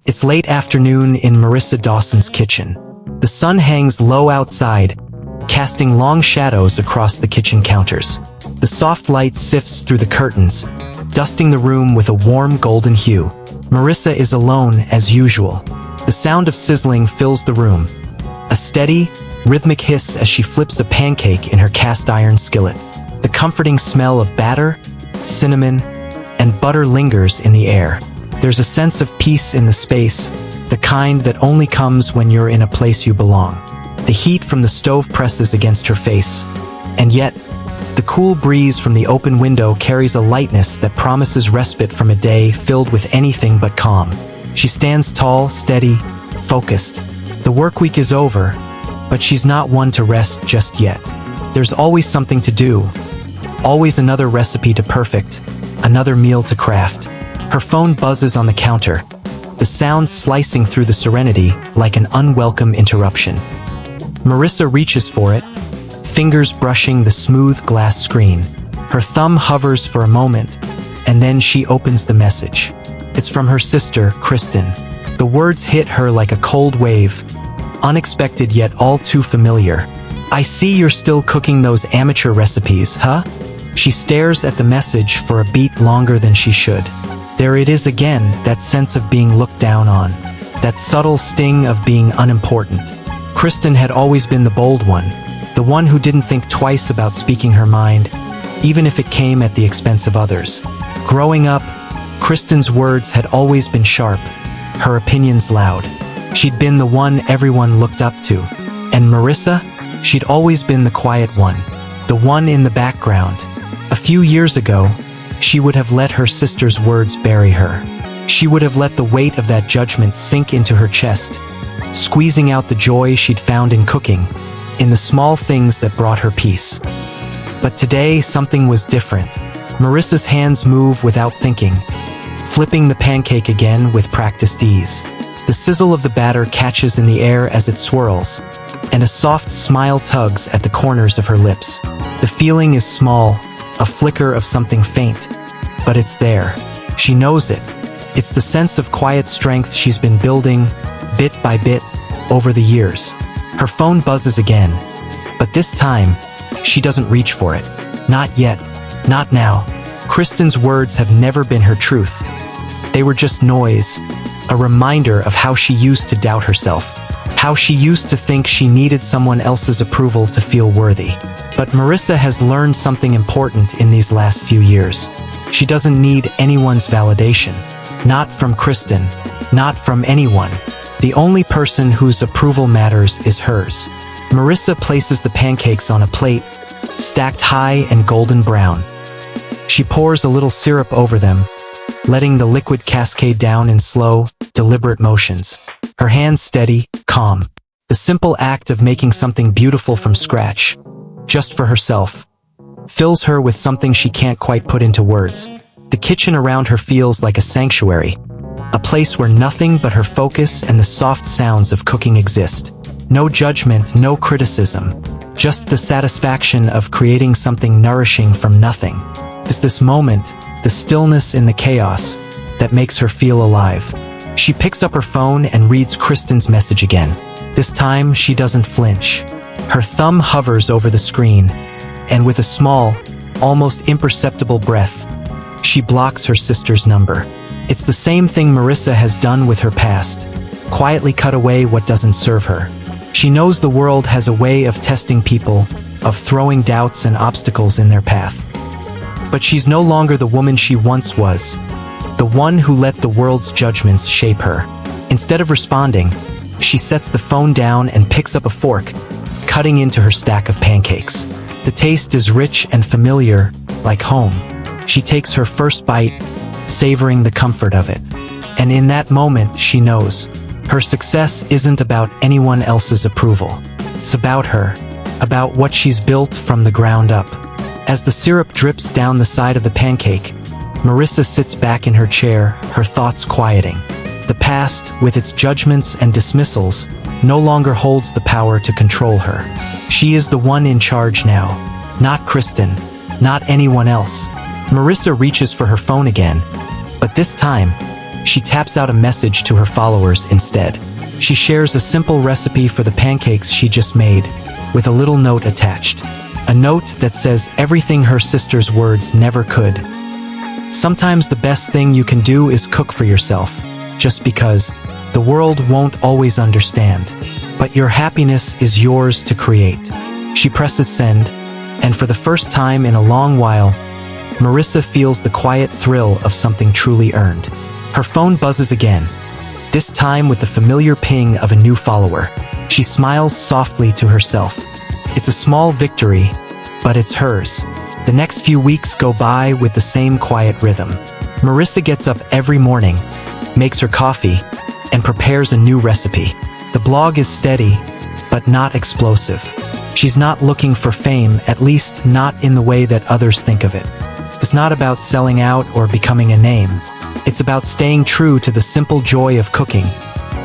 It's late afternoon in Marissa Dawson's kitchen. The sun hangs low outside, casting long shadows across the kitchen counters. The soft light sifts through the curtains, dusting the room with a warm golden hue. Marissa is alone as usual. The sound of sizzling fills the room. A steady, rhythmic hiss as she flips a pancake in her cast-iron skillet. The comforting smell of batter, cinnamon, and butter lingers in the air. There's a sense of peace in the space, the kind that only comes when you're in a place you belong. The heat from the stove presses against her face, and yet, the cool breeze from the open window carries a lightness that promises respite from a day filled with anything but calm. She stands tall, steady, focused. The work week is over, but she's not one to rest just yet. There's always something to do, always another recipe to perfect, another meal to craft. Her phone buzzes on the counter, the sound slicing through the serenity like an unwelcome interruption. Marissa reaches for it, fingers brushing the smooth glass screen. Her thumb hovers for a moment, and then she opens the message. It's from her sister, Kristen. The words hit her like a cold wave, unexpected yet all too familiar. "I see you're still cooking those amateur recipes, huh?" She stares at the message for a beat longer than she should. There it is again, that sense of being looked down on. That subtle sting of being unimportant. Kristen had always been the bold one, the one who didn't think twice about speaking her mind, even if it came at the expense of others. Growing up, Kristen's words had always been sharp, her opinions loud. She'd been the one everyone looked up to. And Marissa? She'd always been the quiet one, the one in the background. A few years ago, she would have let her sister's words bury her. She would have let the weight of that judgment sink into her chest, squeezing out the joy she'd found in cooking, in the small things that brought her peace. But today, something was different. Marissa's hands move without thinking, flipping the pancake again with practiced ease. The sizzle of the batter catches in the air as it swirls, and a soft smile tugs at the corners of her lips. The feeling is small, a flicker of something faint, but it's there. She knows it. It's the sense of quiet strength she's been building, bit by bit, over the years. Her phone buzzes again, but this time, she doesn't reach for it. Not yet. Not now. Kristen's words have never been her truth. They were just noise, a reminder of how she used to doubt herself, how she used to think she needed someone else's approval to feel worthy. But Marissa has learned something important in these last few years. She doesn't need anyone's validation. Not from Kristen. Not from anyone. The only person whose approval matters is hers. Marissa places the pancakes on a plate, stacked high and golden brown. She pours a little syrup over them, letting the liquid cascade down in slow, deliberate motions. Her hands steady, calm. The simple act of making something beautiful from scratch, just for herself, fills her with something she can't quite put into words. The kitchen around her feels like a sanctuary, a place where nothing but her focus and the soft sounds of cooking exist. No judgment, no criticism, just the satisfaction of creating something nourishing from nothing. It's this moment, the stillness in the chaos, that makes her feel alive. She picks up her phone and reads Kristen's message again. This time, she doesn't flinch. Her thumb hovers over the screen, and with a small, almost imperceptible breath, she blocks her sister's number. It's the same thing Marissa has done with her past, quietly cut away what doesn't serve her. She knows the world has a way of testing people, of throwing doubts and obstacles in their path. But she's no longer the woman she once was, the one who let the world's judgments shape her. Instead of responding, she sets the phone down and picks up a fork, cutting into her stack of pancakes. The taste is rich and familiar, like home. She takes her first bite, savoring the comfort of it. And in that moment, she knows her success isn't about anyone else's approval. It's about her, about what she's built from the ground up. As the syrup drips down the side of the pancake, Marissa sits back in her chair, her thoughts quieting. The past, with its judgments and dismissals, no longer holds the power to control her. She is the one in charge now, not Kristen, not anyone else. Marissa reaches for her phone again, but this time, she taps out a message to her followers instead. She shares a simple recipe for the pancakes she just made, with a little note attached. A note that says everything her sister's words never could. Sometimes the best thing you can do is cook for yourself, just because the world won't always understand. But your happiness is yours to create. She presses send, and for the first time in a long while, Marissa feels the quiet thrill of something truly earned. Her phone buzzes again, this time with the familiar ping of a new follower. She smiles softly to herself. It's a small victory, but it's hers. The next few weeks go by with the same quiet rhythm. Marissa gets up every morning, makes her coffee, and prepares a new recipe. The blog is steady, but not explosive. She's not looking for fame, at least not in the way that others think of it. It's not about selling out or becoming a name. It's about staying true to the simple joy of cooking,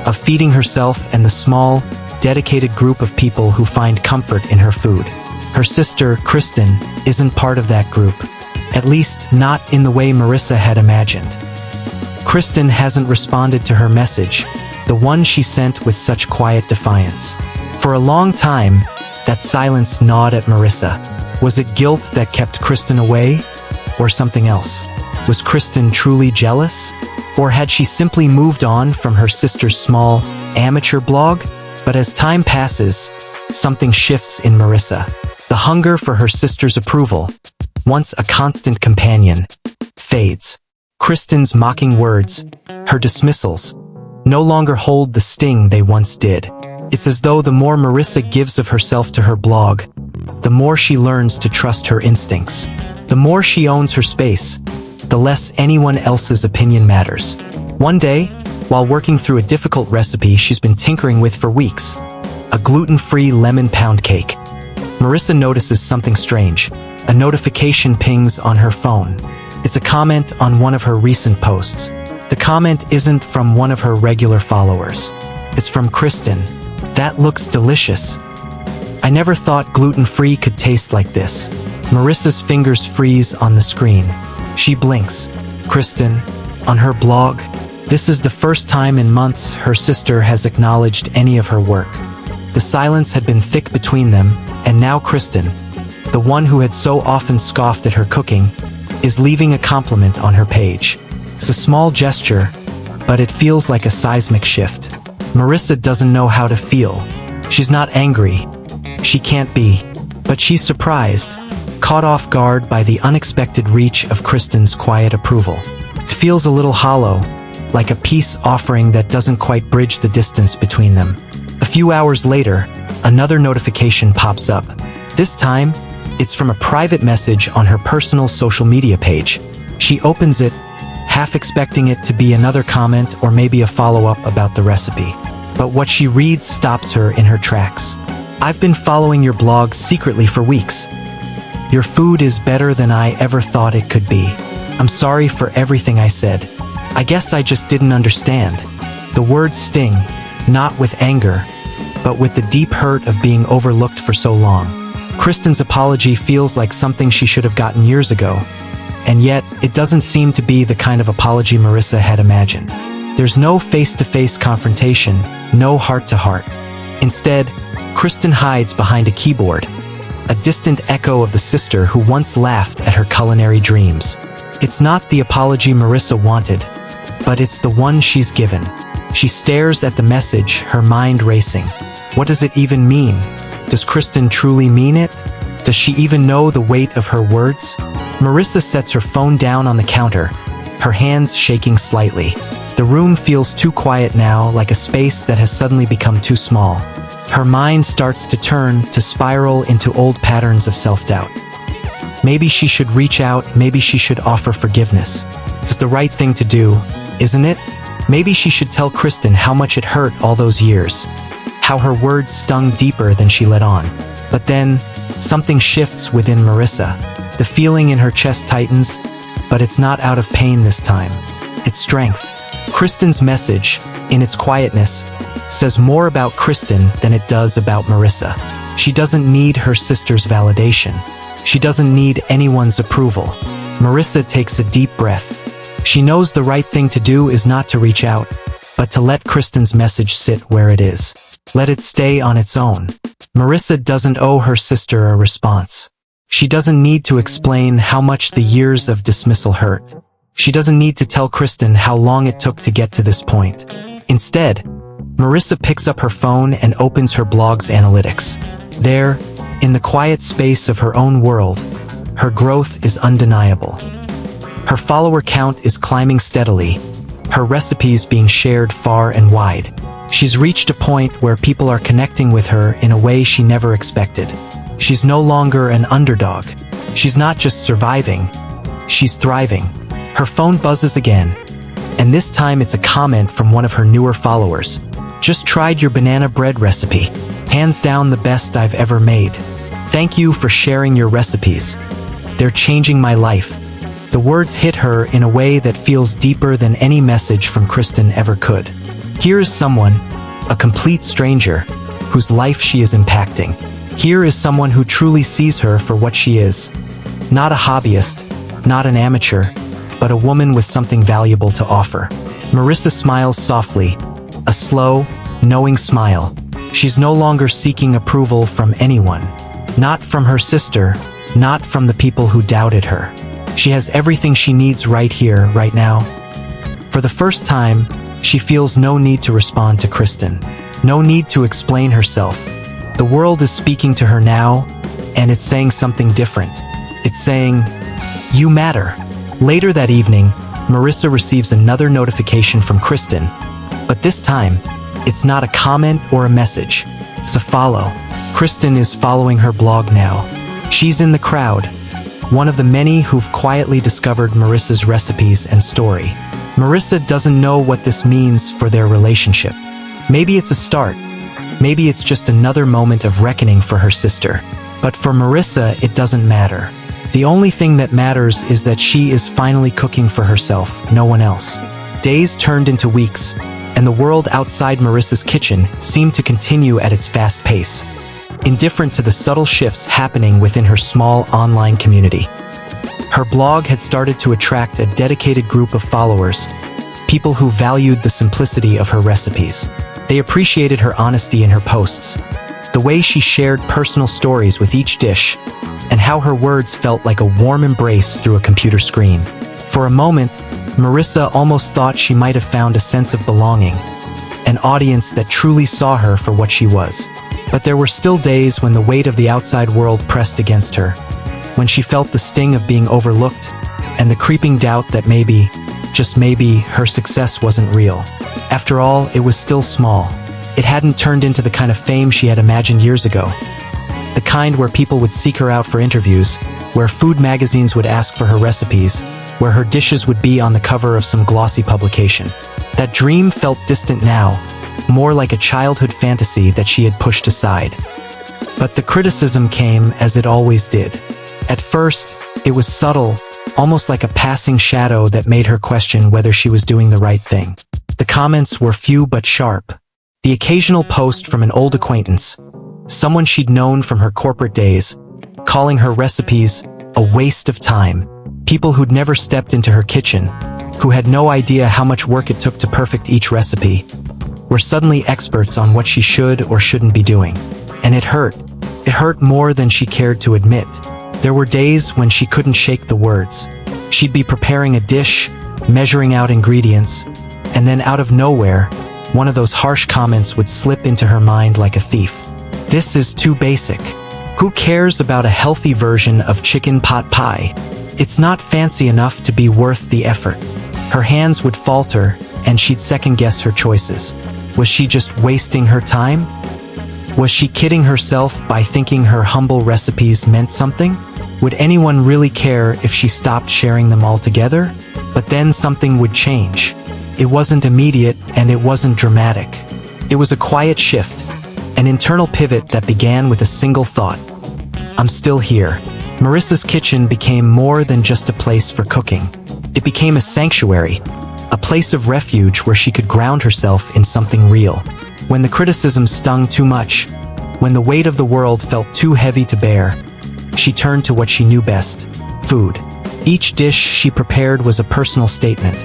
of feeding herself and the small, dedicated group of people who find comfort in her food. Her sister, Kristen, isn't part of that group, at least not in the way Marissa had imagined. Kristen hasn't responded to her message, the one she sent with such quiet defiance. For a long time, that silence gnawed at Marissa. Was it guilt that kept Kristen away? Or something else? Was Kristen truly jealous? Or had she simply moved on from her sister's small, amateur blog? But as time passes, something shifts in Marissa. The hunger for her sister's approval, once a constant companion, fades. Kristen's mocking words, her dismissals, no longer hold the sting they once did. It's as though the more Marissa gives of herself to her blog, the more she learns to trust her instincts. The more she owns her space, the less anyone else's opinion matters. One day, while working through a difficult recipe she's been tinkering with for weeks, a gluten-free lemon pound cake, Marissa notices something strange. A notification pings on her phone. It's a comment on one of her recent posts. The comment isn't from one of her regular followers. It's from Kristen. That looks delicious. I never thought gluten-free could taste like this. Marissa's fingers freeze on the screen. She blinks. Kristen, on her blog, this is the first time in months her sister has acknowledged any of her work. The silence had been thick between them, and now Kristen, the one who had so often scoffed at her cooking, is leaving a compliment on her page. It's a small gesture, but it feels like a seismic shift. Marissa doesn't know how to feel. She's not angry. She can't be. But she's surprised, caught off guard by the unexpected reach of Kristen's quiet approval. It feels a little hollow, like a peace offering that doesn't quite bridge the distance between them. A few hours later, another notification pops up. This time, it's from a private message on her personal social media page. She opens it, half expecting it to be another comment or maybe a follow-up about the recipe. But what she reads stops her in her tracks. I've been following your blog secretly for weeks. Your food is better than I ever thought it could be. I'm sorry for everything I said. I guess I just didn't understand. The words sting, not with anger, but with the deep hurt of being overlooked for so long. Kristen's apology feels like something she should have gotten years ago, and yet it doesn't seem to be the kind of apology Marissa had imagined. There's no face-to-face confrontation, no heart-to-heart. Instead, Kristen hides behind a keyboard, a distant echo of the sister who once laughed at her culinary dreams. It's not the apology Marissa wanted, but it's the one she's given. She stares at the message, her mind racing. What does it even mean? Does Kristen truly mean it? Does she even know the weight of her words? Marissa sets her phone down on the counter, her hands shaking slightly. The room feels too quiet now, like a space that has suddenly become too small. Her mind starts to turn, to spiral into old patterns of self-doubt. Maybe she should reach out, maybe she should offer forgiveness. It's the right thing to do, isn't it? Maybe she should tell Kristen how much it hurt all those years, how her words stung deeper than she let on. But then, something shifts within Marissa. The feeling in her chest tightens, but it's not out of pain this time. It's strength. Kristen's message, in its quietness, says more about Kristen than it does about Marissa. She doesn't need her sister's validation. She doesn't need anyone's approval. Marissa takes a deep breath. She knows the right thing to do is not to reach out, but to let Kristen's message sit where it is. Let it stay on its own. Marissa doesn't owe her sister a response. She doesn't need to explain how much the years of dismissal hurt. She doesn't need to tell Kristen how long it took to get to this point. Instead, Marissa picks up her phone and opens her blog's analytics. There, in the quiet space of her own world, her growth is undeniable. Her follower count is climbing steadily, her recipes being shared far and wide. She's reached a point where people are connecting with her in a way she never expected. She's no longer an underdog. She's not just surviving, she's thriving. Her phone buzzes again, and this time it's a comment from one of her newer followers. Just tried your banana bread recipe. Hands down the best I've ever made. Thank you for sharing your recipes. They're changing my life. The words hit her in a way that feels deeper than any message from Kristen ever could. Here is someone, a complete stranger, whose life she is impacting. Here is someone who truly sees her for what she is. Not a hobbyist, not an amateur, but a woman with something valuable to offer. Marissa smiles softly, a slow, knowing smile. She's no longer seeking approval from anyone. Not from her sister, not from the people who doubted her. She has everything she needs right here, right now. For the first time, she feels no need to respond to Kristen. No need to explain herself. The world is speaking to her now, and it's saying something different. It's saying, "You matter." Later that evening, Marissa receives another notification from Kristen, but this time, it's not a comment or a message. It's a follow. Kristen is following her blog now. She's in the crowd, one of the many who've quietly discovered Marissa's recipes and story. Marissa doesn't know what this means for their relationship. Maybe it's a start. Maybe it's just another moment of reckoning for her sister. But for Marissa, it doesn't matter. The only thing that matters is that she is finally cooking for herself, no one else. Days turned into weeks, and the world outside Marissa's kitchen seemed to continue at its fast pace, indifferent to the subtle shifts happening within her small online community. Her blog had started to attract a dedicated group of followers, people who valued the simplicity of her recipes. They appreciated her honesty in her posts, the way she shared personal stories with each dish, and how her words felt like a warm embrace through a computer screen. For a moment, Marissa almost thought she might have found a sense of belonging, an audience that truly saw her for what she was. But there were still days when the weight of the outside world pressed against her, when she felt the sting of being overlooked, and the creeping doubt that maybe, just maybe, her success wasn't real. After all, it was still small. It hadn't turned into the kind of fame she had imagined years ago. The kind where people would seek her out for interviews, where food magazines would ask for her recipes, where her dishes would be on the cover of some glossy publication. That dream felt distant now, more like a childhood fantasy that she had pushed aside. But the criticism came as it always did. At first, it was subtle, almost like a passing shadow that made her question whether she was doing the right thing. The comments were few but sharp. The occasional post from an old acquaintance, someone she'd known from her corporate days, calling her recipes a waste of time. People who'd never stepped into her kitchen, who had no idea how much work it took to perfect each recipe, were suddenly experts on what she should or shouldn't be doing. And it hurt. It hurt more than she cared to admit. There were days when she couldn't shake the words. She'd be preparing a dish, measuring out ingredients, and then out of nowhere, one of those harsh comments would slip into her mind like a thief. "This is too basic. Who cares about a healthy version of chicken pot pie? It's not fancy enough to be worth the effort." Her hands would falter, and she'd second-guess her choices. Was she just wasting her time? Was she kidding herself by thinking her humble recipes meant something? Would anyone really care if she stopped sharing them altogether? But then something would change. It wasn't immediate and it wasn't dramatic. It was a quiet shift, an internal pivot that began with a single thought. I'm still here. Marissa's kitchen became more than just a place for cooking. It became a sanctuary, a place of refuge where she could ground herself in something real. When the criticism stung too much, when the weight of the world felt too heavy to bear, she turned to what she knew best: food. Each dish she prepared was a personal statement,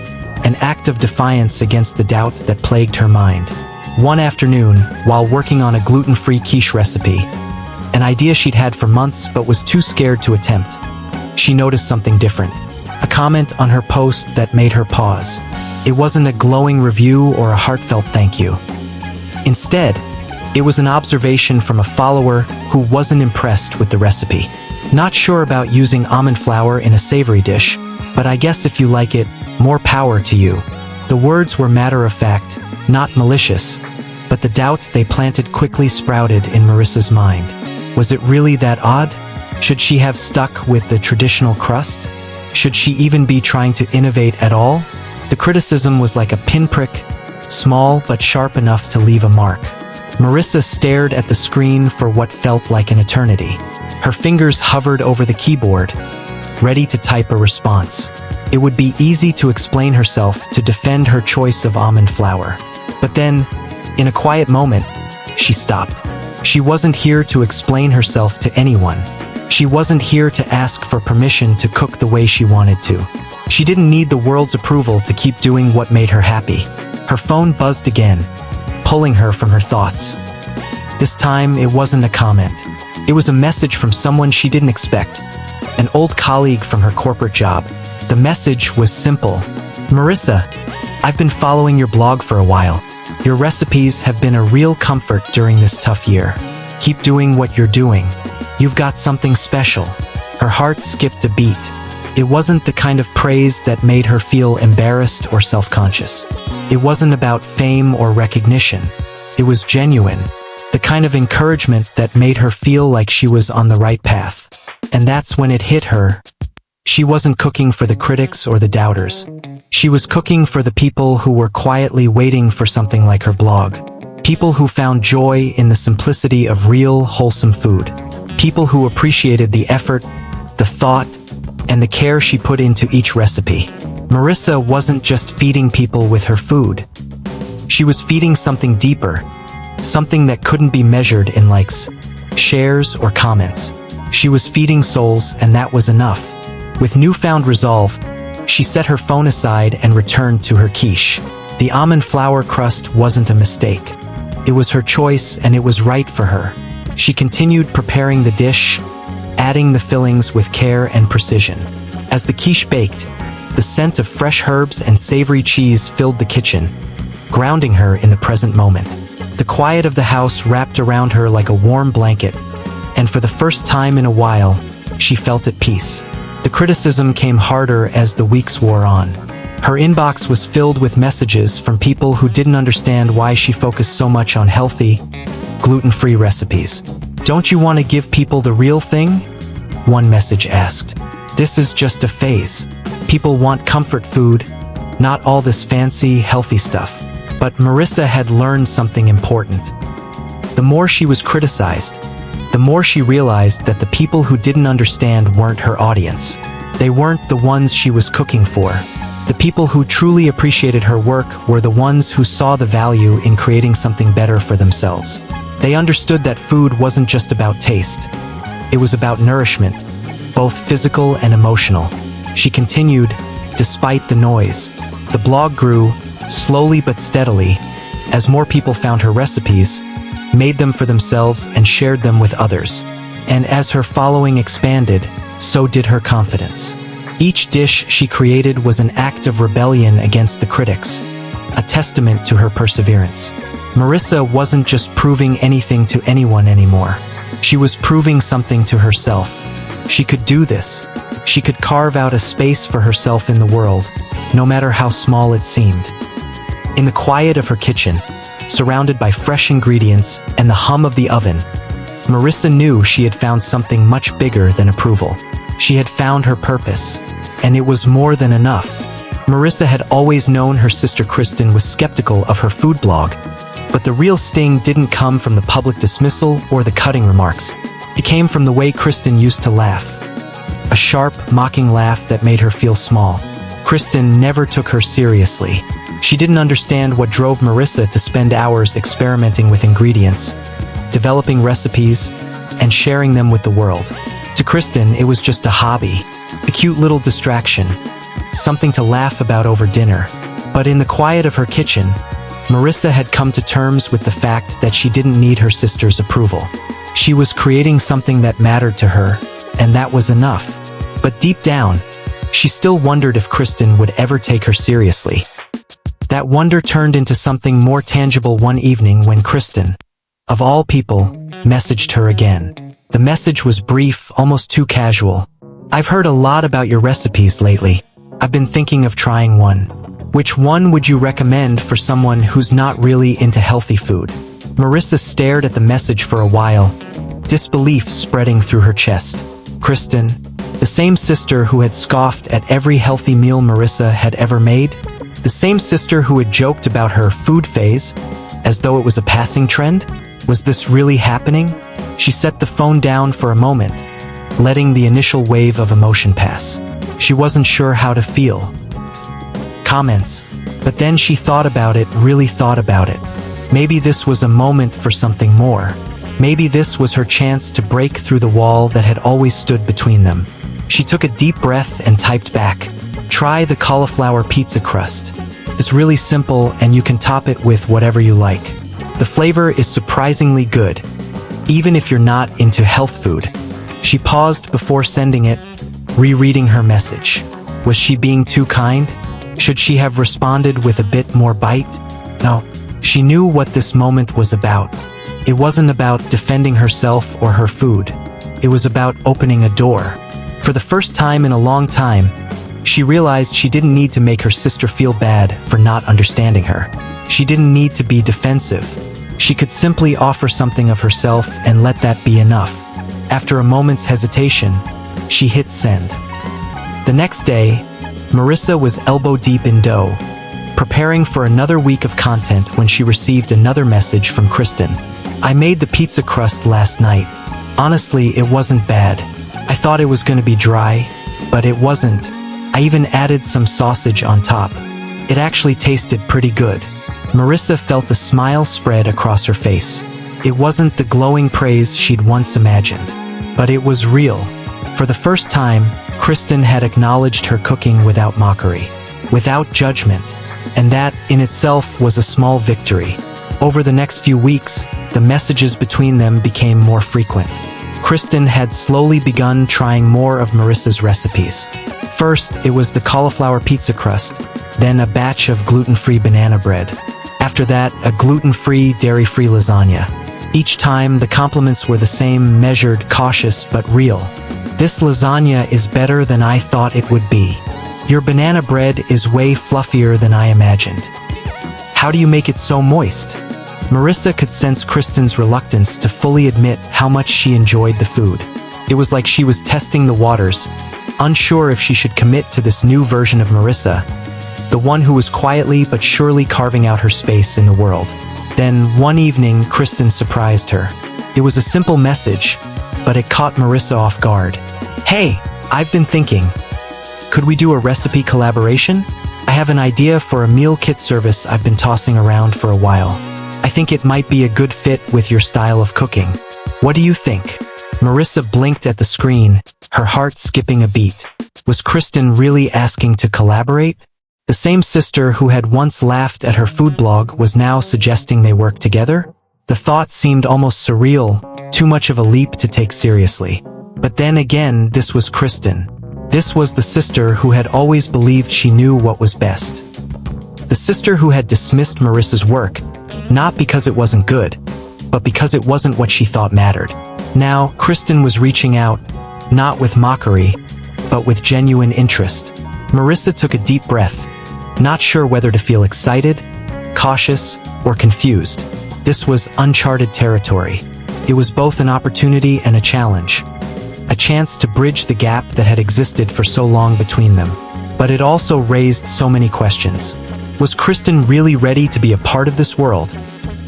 an act of defiance against the doubt that plagued her mind. One afternoon, while working on a gluten-free quiche recipe, an idea she'd had for months but was too scared to attempt, she noticed something different. A comment on her post that made her pause. It wasn't a glowing review or a heartfelt thank you. Instead, it was an observation from a follower who wasn't impressed with the recipe. Not sure about using almond flour in a savory dish, but I guess if you like it, more power to you. The words were matter-of-fact, not malicious, but the doubt they planted quickly sprouted in Marissa's mind. Was it really that odd? Should she have stuck with the traditional crust? Should she even be trying to innovate at all? The criticism was like a pinprick, small but sharp enough to leave a mark. Marissa stared at the screen for what felt like an eternity. Her fingers hovered over the keyboard, ready to type a response. It would be easy to explain herself, to defend her choice of almond flour. But then, in a quiet moment, she stopped. She wasn't here to explain herself to anyone. She wasn't here to ask for permission to cook the way she wanted to. She didn't need the world's approval to keep doing what made her happy. Her phone buzzed again, pulling her from her thoughts. This time, it wasn't a comment. It was a message from someone she didn't expect, an old colleague from her corporate job. The message was simple. Marissa, I've been following your blog for a while. Your recipes have been a real comfort during this tough year. Keep doing what you're doing. You've got something special. Her heart skipped a beat. It wasn't the kind of praise that made her feel embarrassed or self-conscious. It wasn't about fame or recognition. It was genuine. The kind of encouragement that made her feel like she was on the right path. And that's when it hit her. She wasn't cooking for the critics or the doubters. She was cooking for the people who were quietly waiting for something like her blog. People who found joy in the simplicity of real, wholesome food. People who appreciated the effort, the thought, and the care she put into each recipe. Marissa wasn't just feeding people with her food. She was feeding something deeper, something that couldn't be measured in likes, shares, or comments. She was feeding souls, and that was enough. With newfound resolve, she set her phone aside and returned to her quiche. The almond flour crust wasn't a mistake. It was her choice, and it was right for her. She continued preparing the dish, adding the fillings with care and precision. As the quiche baked, the scent of fresh herbs and savory cheese filled the kitchen, grounding her in the present moment. The quiet of the house wrapped around her like a warm blanket, and for the first time in a while, she felt at peace. The criticism came harder as the weeks wore on. Her inbox was filled with messages from people who didn't understand why she focused so much on healthy, gluten-free recipes. Don't you want to give people the real thing? One message asked. This is just a phase. People want comfort food, not all this fancy, healthy stuff. But Marissa had learned something important. The more she was criticized, the more she realized that the people who didn't understand weren't her audience. They weren't the ones she was cooking for. The people who truly appreciated her work were the ones who saw the value in creating something better for themselves. They understood that food wasn't just about taste. It was about nourishment, both physical and emotional. She continued, despite the noise. The blog grew, slowly but steadily, as more people found her recipes, made them for themselves, and shared them with others. And as her following expanded, so did her confidence. Each dish she created was an act of rebellion against the critics, a testament to her perseverance. Marissa wasn't just proving anything to anyone anymore. She was proving something to herself. She could do this. She could carve out a space for herself in the world, no matter how small it seemed. In the quiet of her kitchen, surrounded by fresh ingredients and the hum of the oven, Marissa knew she had found something much bigger than approval. She had found her purpose, and it was more than enough. Marissa had always known her sister Kristen was skeptical of her food blog, but the real sting didn't come from the public dismissal or the cutting remarks. It came from the way Kristen used to laugh. A sharp, mocking laugh that made her feel small. Kristen never took her seriously. She didn't understand what drove Marissa to spend hours experimenting with ingredients, developing recipes, and sharing them with the world. To Kristen, it was just a hobby, a cute little distraction, something to laugh about over dinner. But in the quiet of her kitchen, Marissa had come to terms with the fact that she didn't need her sister's approval. She was creating something that mattered to her, and that was enough. But deep down, she still wondered if Kristen would ever take her seriously. That wonder turned into something more tangible one evening when Kristen, of all people, messaged her again. The message was brief, almost too casual. "I've heard a lot about your recipes lately. I've been thinking of trying one. Which one would you recommend for someone who's not really into healthy food?" Marissa stared at the message for a while, disbelief spreading through her chest. Kristen, the same sister who had scoffed at every healthy meal Marissa had ever made? The same sister who had joked about her food phase, as though it was a passing trend? Was this really happening? She set the phone down for a moment, letting the initial wave of emotion pass. She wasn't sure how to feel. Comments. But then she thought about it, really thought about it. Maybe this was a moment for something more. Maybe this was her chance to break through the wall that had always stood between them. She took a deep breath and typed back, "Try the cauliflower pizza crust. It's really simple and you can top it with whatever you like. The flavor is surprisingly good, even if you're not into health food." She paused before sending it, rereading her message. Was she being too kind? Should she have responded with a bit more bite? No, she knew what this moment was about. It wasn't about defending herself or her food. It was about opening a door. For the first time in a long time, she realized she didn't need to make her sister feel bad for not understanding her. She didn't need to be defensive. She could simply offer something of herself and let that be enough. After a moment's hesitation, she hit send. The next day, Marissa was elbow-deep in dough, preparing for another week of content when she received another message from Kristen. "I made the pizza crust last night. Honestly, it wasn't bad. I thought it was going to be dry, but it wasn't. I even added some sausage on top. It actually tasted pretty good." Marissa felt a smile spread across her face. It wasn't the glowing praise she'd once imagined, but it was real. For the first time, Kristen had acknowledged her cooking without mockery, without judgment, and that, in itself, was a small victory. Over the next few weeks, the messages between them became more frequent. Kristen had slowly begun trying more of Marissa's recipes. First, it was the cauliflower pizza crust, then a batch of gluten-free banana bread. After that, a gluten-free, dairy-free lasagna. Each time, the compliments were the same, measured, cautious, but real. "This lasagna is better than I thought it would be. Your banana bread is way fluffier than I imagined. How do you make it so moist?" Marissa could sense Kristen's reluctance to fully admit how much she enjoyed the food. It was like she was testing the waters, unsure if she should commit to this new version of Marissa, the one who was quietly but surely carving out her space in the world. Then, one evening, Kristen surprised her. It was a simple message, but it caught Marissa off guard. "Hey, I've been thinking, could we do a recipe collaboration? I have an idea for a meal kit service I've been tossing around for a while. I think it might be a good fit with your style of cooking. What do you think?" Marissa blinked at the screen, her heart skipping a beat. Was Kristen really asking to collaborate? The same sister who had once laughed at her food blog was now suggesting they work together? The thought seemed almost surreal, too much of a leap to take seriously. But then again, this was Kristen. This was the sister who had always believed she knew what was best. The sister who had dismissed Marissa's work, not because it wasn't good, but because it wasn't what she thought mattered. Now, Kristen was reaching out, not with mockery, but with genuine interest. Marissa took a deep breath, not sure whether to feel excited, cautious, or confused. This was uncharted territory. It was both an opportunity and a challenge. A chance to bridge the gap that had existed for so long between them. But it also raised so many questions. Was Kristen really ready to be a part of this world?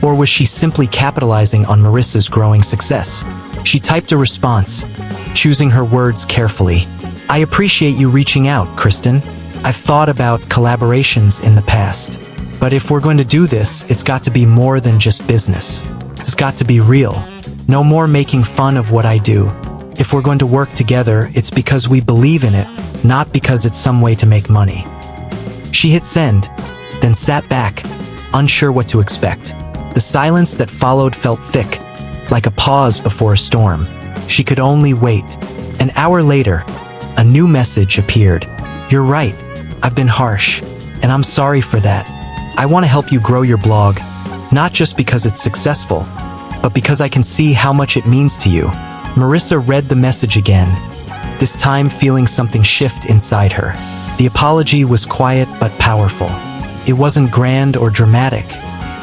Or was she simply capitalizing on Marissa's growing success? She typed a response, choosing her words carefully. "I appreciate you reaching out, Kristen. I've thought about collaborations in the past. But if we're going to do this, it's got to be more than just business. It's got to be real. No more making fun of what I do. If we're going to work together, it's because we believe in it, not because it's some way to make money." She hit send, then sat back, unsure what to expect. The silence that followed felt thick, like a pause before a storm. She could only wait. An hour later, a new message appeared. "You're right. I've been harsh, and I'm sorry for that. I want to help you grow your blog, not just because it's successful, but because I can see how much it means to you." Marissa read the message again, this time feeling something shift inside her. The apology was quiet but powerful. It wasn't grand or dramatic,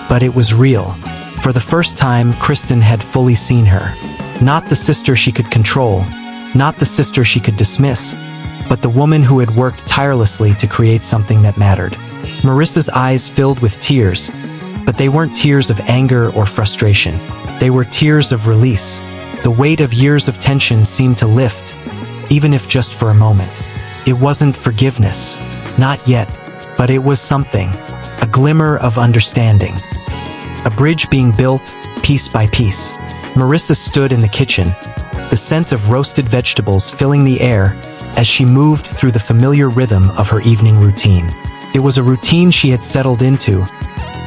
but it was real. For the first time, Kristen had fully seen her. Not the sister she could control, not the sister she could dismiss, but the woman who had worked tirelessly to create something that mattered. Marissa's eyes filled with tears, but they weren't tears of anger or frustration. They were tears of release. The weight of years of tension seemed to lift, even if just for a moment. It wasn't forgiveness, not yet, but it was something, a glimmer of understanding. A bridge being built, piece by piece. Marissa stood in the kitchen, the scent of roasted vegetables filling the air as she moved through the familiar rhythm of her evening routine. It was a routine she had settled into,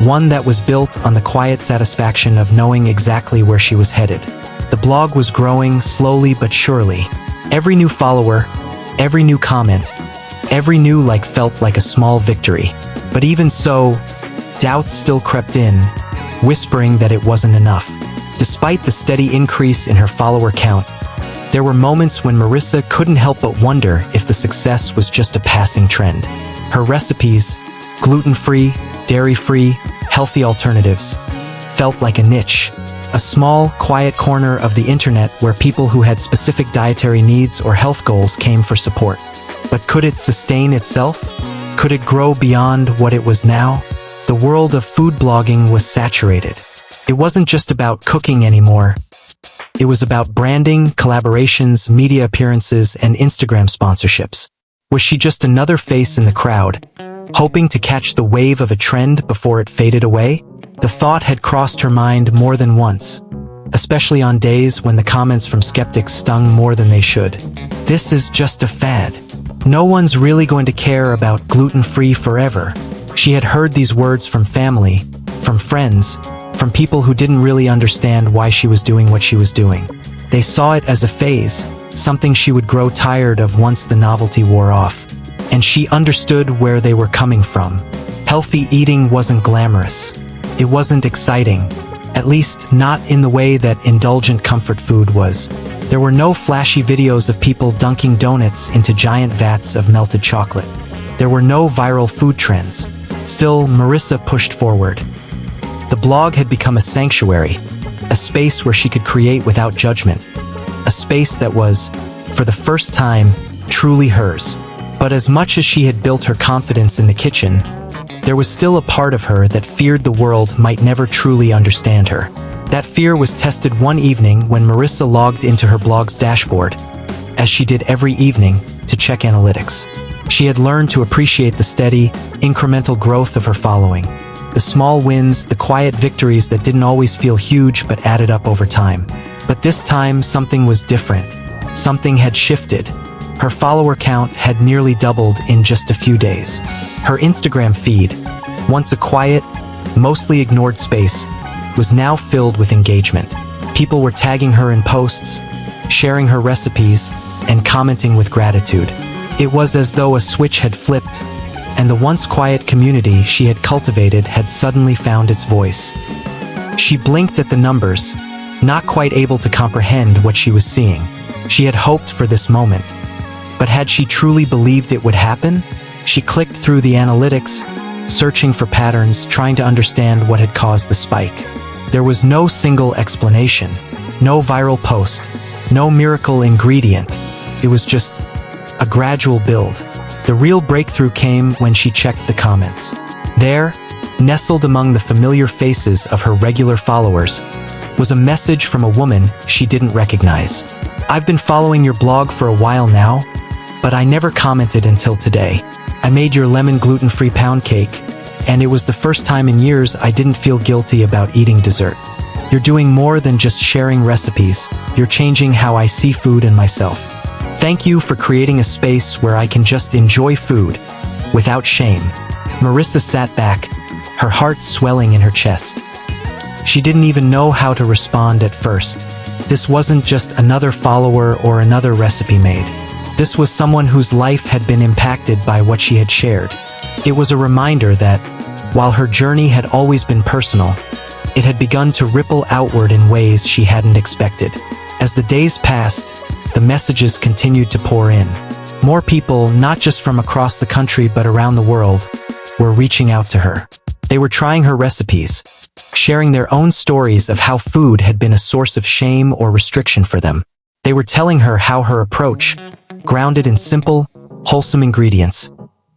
one that was built on the quiet satisfaction of knowing exactly where she was headed. The blog was growing slowly but surely. Every new follower, every new comment, every new like felt like a small victory. But even so, doubts still crept in, whispering that it wasn't enough. Despite the steady increase in her follower count, there were moments when Marissa couldn't help but wonder if the success was just a passing trend. Her recipes, gluten-free, dairy-free, healthy alternatives, felt like a niche, a small, quiet corner of the internet where people who had specific dietary needs or health goals came for support. But could it sustain itself? Could it grow beyond what it was now? The world of food blogging was saturated. It wasn't just about cooking anymore. It was about branding, collaborations, media appearances, and Instagram sponsorships. Was she just another face in the crowd, hoping to catch the wave of a trend before it faded away? The thought had crossed her mind more than once, especially on days when the comments from skeptics stung more than they should. This is just a fad. No one's really going to care about gluten-free forever. She had heard these words from family, from friends, from people who didn't really understand why she was doing what she was doing. They saw it as a phase, something she would grow tired of once the novelty wore off. And she understood where they were coming from. Healthy eating wasn't glamorous. It wasn't exciting, at least not in the way that indulgent comfort food was. There were no flashy videos of people dunking donuts into giant vats of melted chocolate. There were no viral food trends. Still, Marissa pushed forward. The blog had become a sanctuary, a space where she could create without judgment, a space that was, for the first time, truly hers. But as much as she had built her confidence in the kitchen, there was still a part of her that feared the world might never truly understand her. That fear was tested one evening when Marissa logged into her blog's dashboard, as she did every evening, to check analytics. She had learned to appreciate the steady, incremental growth of her following. The small wins, the quiet victories that didn't always feel huge but added up over time. But this time, something was different. Something had shifted. Her follower count had nearly doubled in just a few days. Her Instagram feed, once a quiet, mostly ignored space, was now filled with engagement. People were tagging her in posts, sharing her recipes, and commenting with gratitude. It was as though a switch had flipped, and the once quiet community she had cultivated had suddenly found its voice. She blinked at the numbers, not quite able to comprehend what she was seeing. She had hoped for this moment. But had she truly believed it would happen? She clicked through the analytics, searching for patterns, trying to understand what had caused the spike. There was no single explanation, no viral post, no miracle ingredient. It was just a gradual build. The real breakthrough came when she checked the comments. There, nestled among the familiar faces of her regular followers, was a message from a woman she didn't recognize. "I've been following your blog for a while now, but I never commented until today. I made your lemon gluten-free pound cake, and it was the first time in years I didn't feel guilty about eating dessert." You're doing more than just sharing recipes. You're changing how I see food and myself. Thank you for creating a space where I can just enjoy food without shame." Marissa sat back, her heart swelling in her chest. She didn't even know how to respond at first. This wasn't just another follower or another recipe made. This was someone whose life had been impacted by what she had shared. It was a reminder that, while her journey had always been personal, it had begun to ripple outward in ways she hadn't expected. As the days passed, the messages continued to pour in. More people, not just from across the country but around the world, were reaching out to her. They were trying her recipes, sharing their own stories of how food had been a source of shame or restriction for them. They were telling her how her approach, grounded in simple, wholesome ingredients,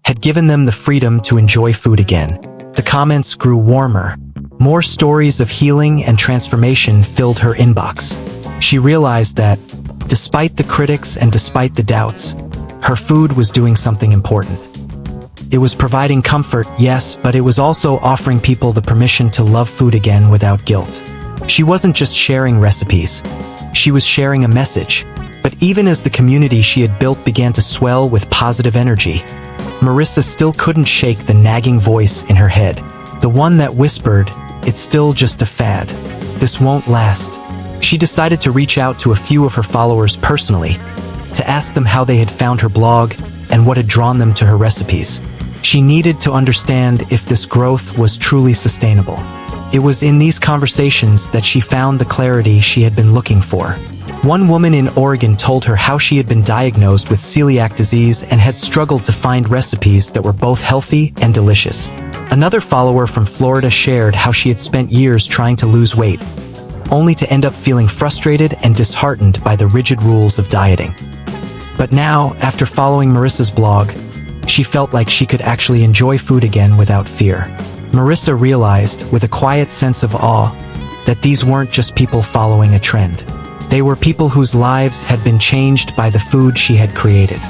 had given them the freedom to enjoy food again. The comments grew warmer. More stories of healing and transformation filled her inbox. She realized that, despite the critics and despite the doubts, her food was doing something important. It was providing comfort, yes, but it was also offering people the permission to love food again without guilt. She wasn't just sharing recipes. She was sharing a message. But even as the community she had built began to swell with positive energy, Marissa still couldn't shake the nagging voice in her head. The one that whispered, "It's still just a fad. This won't last." She decided to reach out to a few of her followers personally, to ask them how they had found her blog and what had drawn them to her recipes. She needed to understand if this growth was truly sustainable. It was in these conversations that she found the clarity she had been looking for. One woman in Oregon told her how she had been diagnosed with celiac disease and had struggled to find recipes that were both healthy and delicious. Another follower from Florida shared how she had spent years trying to lose weight, only to end up feeling frustrated and disheartened by the rigid rules of dieting. But now, after following Marissa's blog, she felt like she could actually enjoy food again without fear. Marissa realized, with a quiet sense of awe, that these weren't just people following a trend. They were people whose lives had been changed by the food she had created.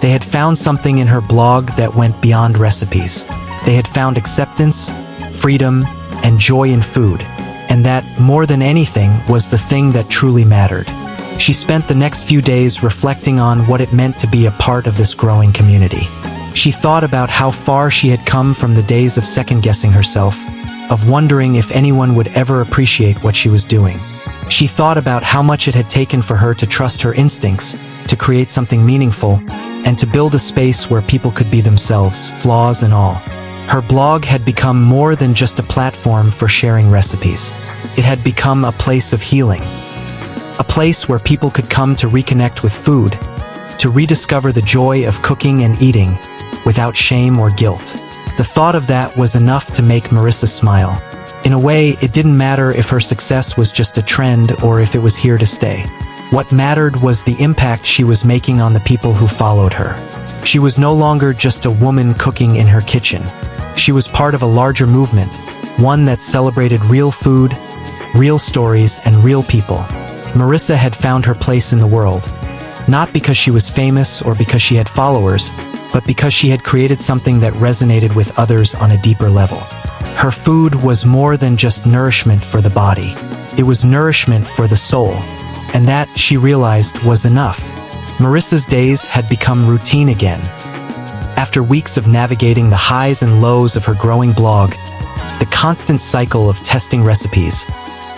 They had found something in her blog that went beyond recipes. They had found acceptance, freedom, and joy in food, and that, more than anything, was the thing that truly mattered. She spent the next few days reflecting on what it meant to be a part of this growing community. She thought about how far she had come from the days of second-guessing herself, of wondering if anyone would ever appreciate what she was doing. She thought about how much it had taken for her to trust her instincts, to create something meaningful, and to build a space where people could be themselves, flaws and all. Her blog had become more than just a platform for sharing recipes. It had become a place of healing. A place where people could come to reconnect with food, to rediscover the joy of cooking and eating, without shame or guilt. The thought of that was enough to make Marissa smile. In a way, it didn't matter if her success was just a trend or if it was here to stay. What mattered was the impact she was making on the people who followed her. She was no longer just a woman cooking in her kitchen. She was part of a larger movement, one that celebrated real food, real stories, and real people. Marissa had found her place in the world, not because she was famous or because she had followers, but because she had created something that resonated with others on a deeper level. Her food was more than just nourishment for the body. It was nourishment for the soul, and that, she realized, was enough. Marissa's days had become routine again. After weeks of navigating the highs and lows of her growing blog, the constant cycle of testing recipes,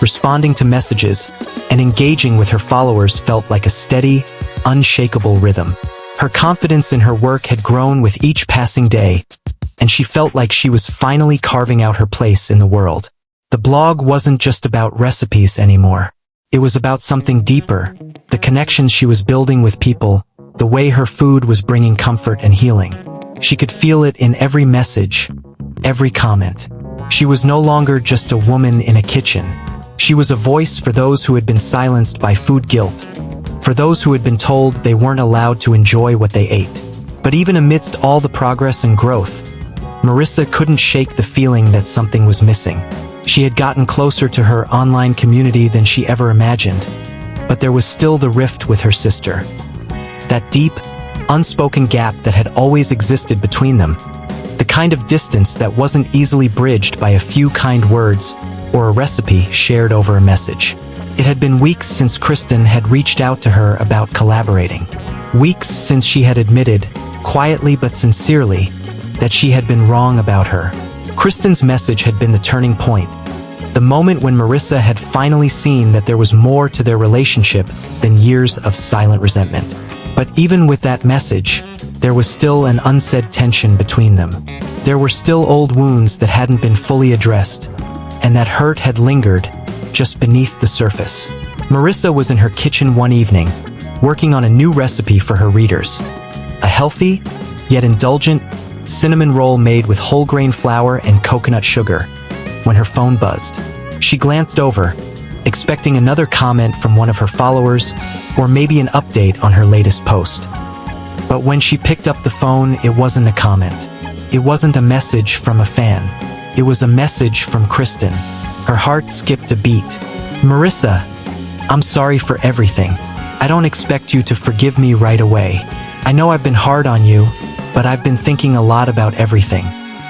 responding to messages, and engaging with her followers felt like a steady, unshakable rhythm. Her confidence in her work had grown with each passing day, and she felt like she was finally carving out her place in the world. The blog wasn't just about recipes anymore. It was about something deeper, the connections she was building with people, the way her food was bringing comfort and healing. She could feel it in every message, every comment. She was no longer just a woman in a kitchen. She was a voice for those who had been silenced by food guilt, for those who had been told they weren't allowed to enjoy what they ate. But even amidst all the progress and growth, Marissa couldn't shake the feeling that something was missing. She had gotten closer to her online community than she ever imagined, but there was still the rift with her sister. That deep, unspoken gap that had always existed between them, the kind of distance that wasn't easily bridged by a few kind words, or a recipe shared over a message. It had been weeks since Kristen had reached out to her about collaborating. Weeks since she had admitted, quietly but sincerely, that she had been wrong about her. Kristen's message had been the turning point. The moment when Marissa had finally seen that there was more to their relationship than years of silent resentment. But even with that message, there was still an unsaid tension between them. There were still old wounds that hadn't been fully addressed, and that hurt had lingered just beneath the surface. Marissa was in her kitchen one evening, working on a new recipe for her readers. A healthy, yet indulgent, cinnamon roll made with whole grain flour and coconut sugar. When her phone buzzed, she glanced over, expecting another comment from one of her followers, or maybe an update on her latest post. But when she picked up the phone, it wasn't a comment. It wasn't a message from a fan. It was a message from Kristen. Her heart skipped a beat. "Marissa, I'm sorry for everything. I don't expect you to forgive me right away. I know I've been hard on you, but I've been thinking a lot about everything.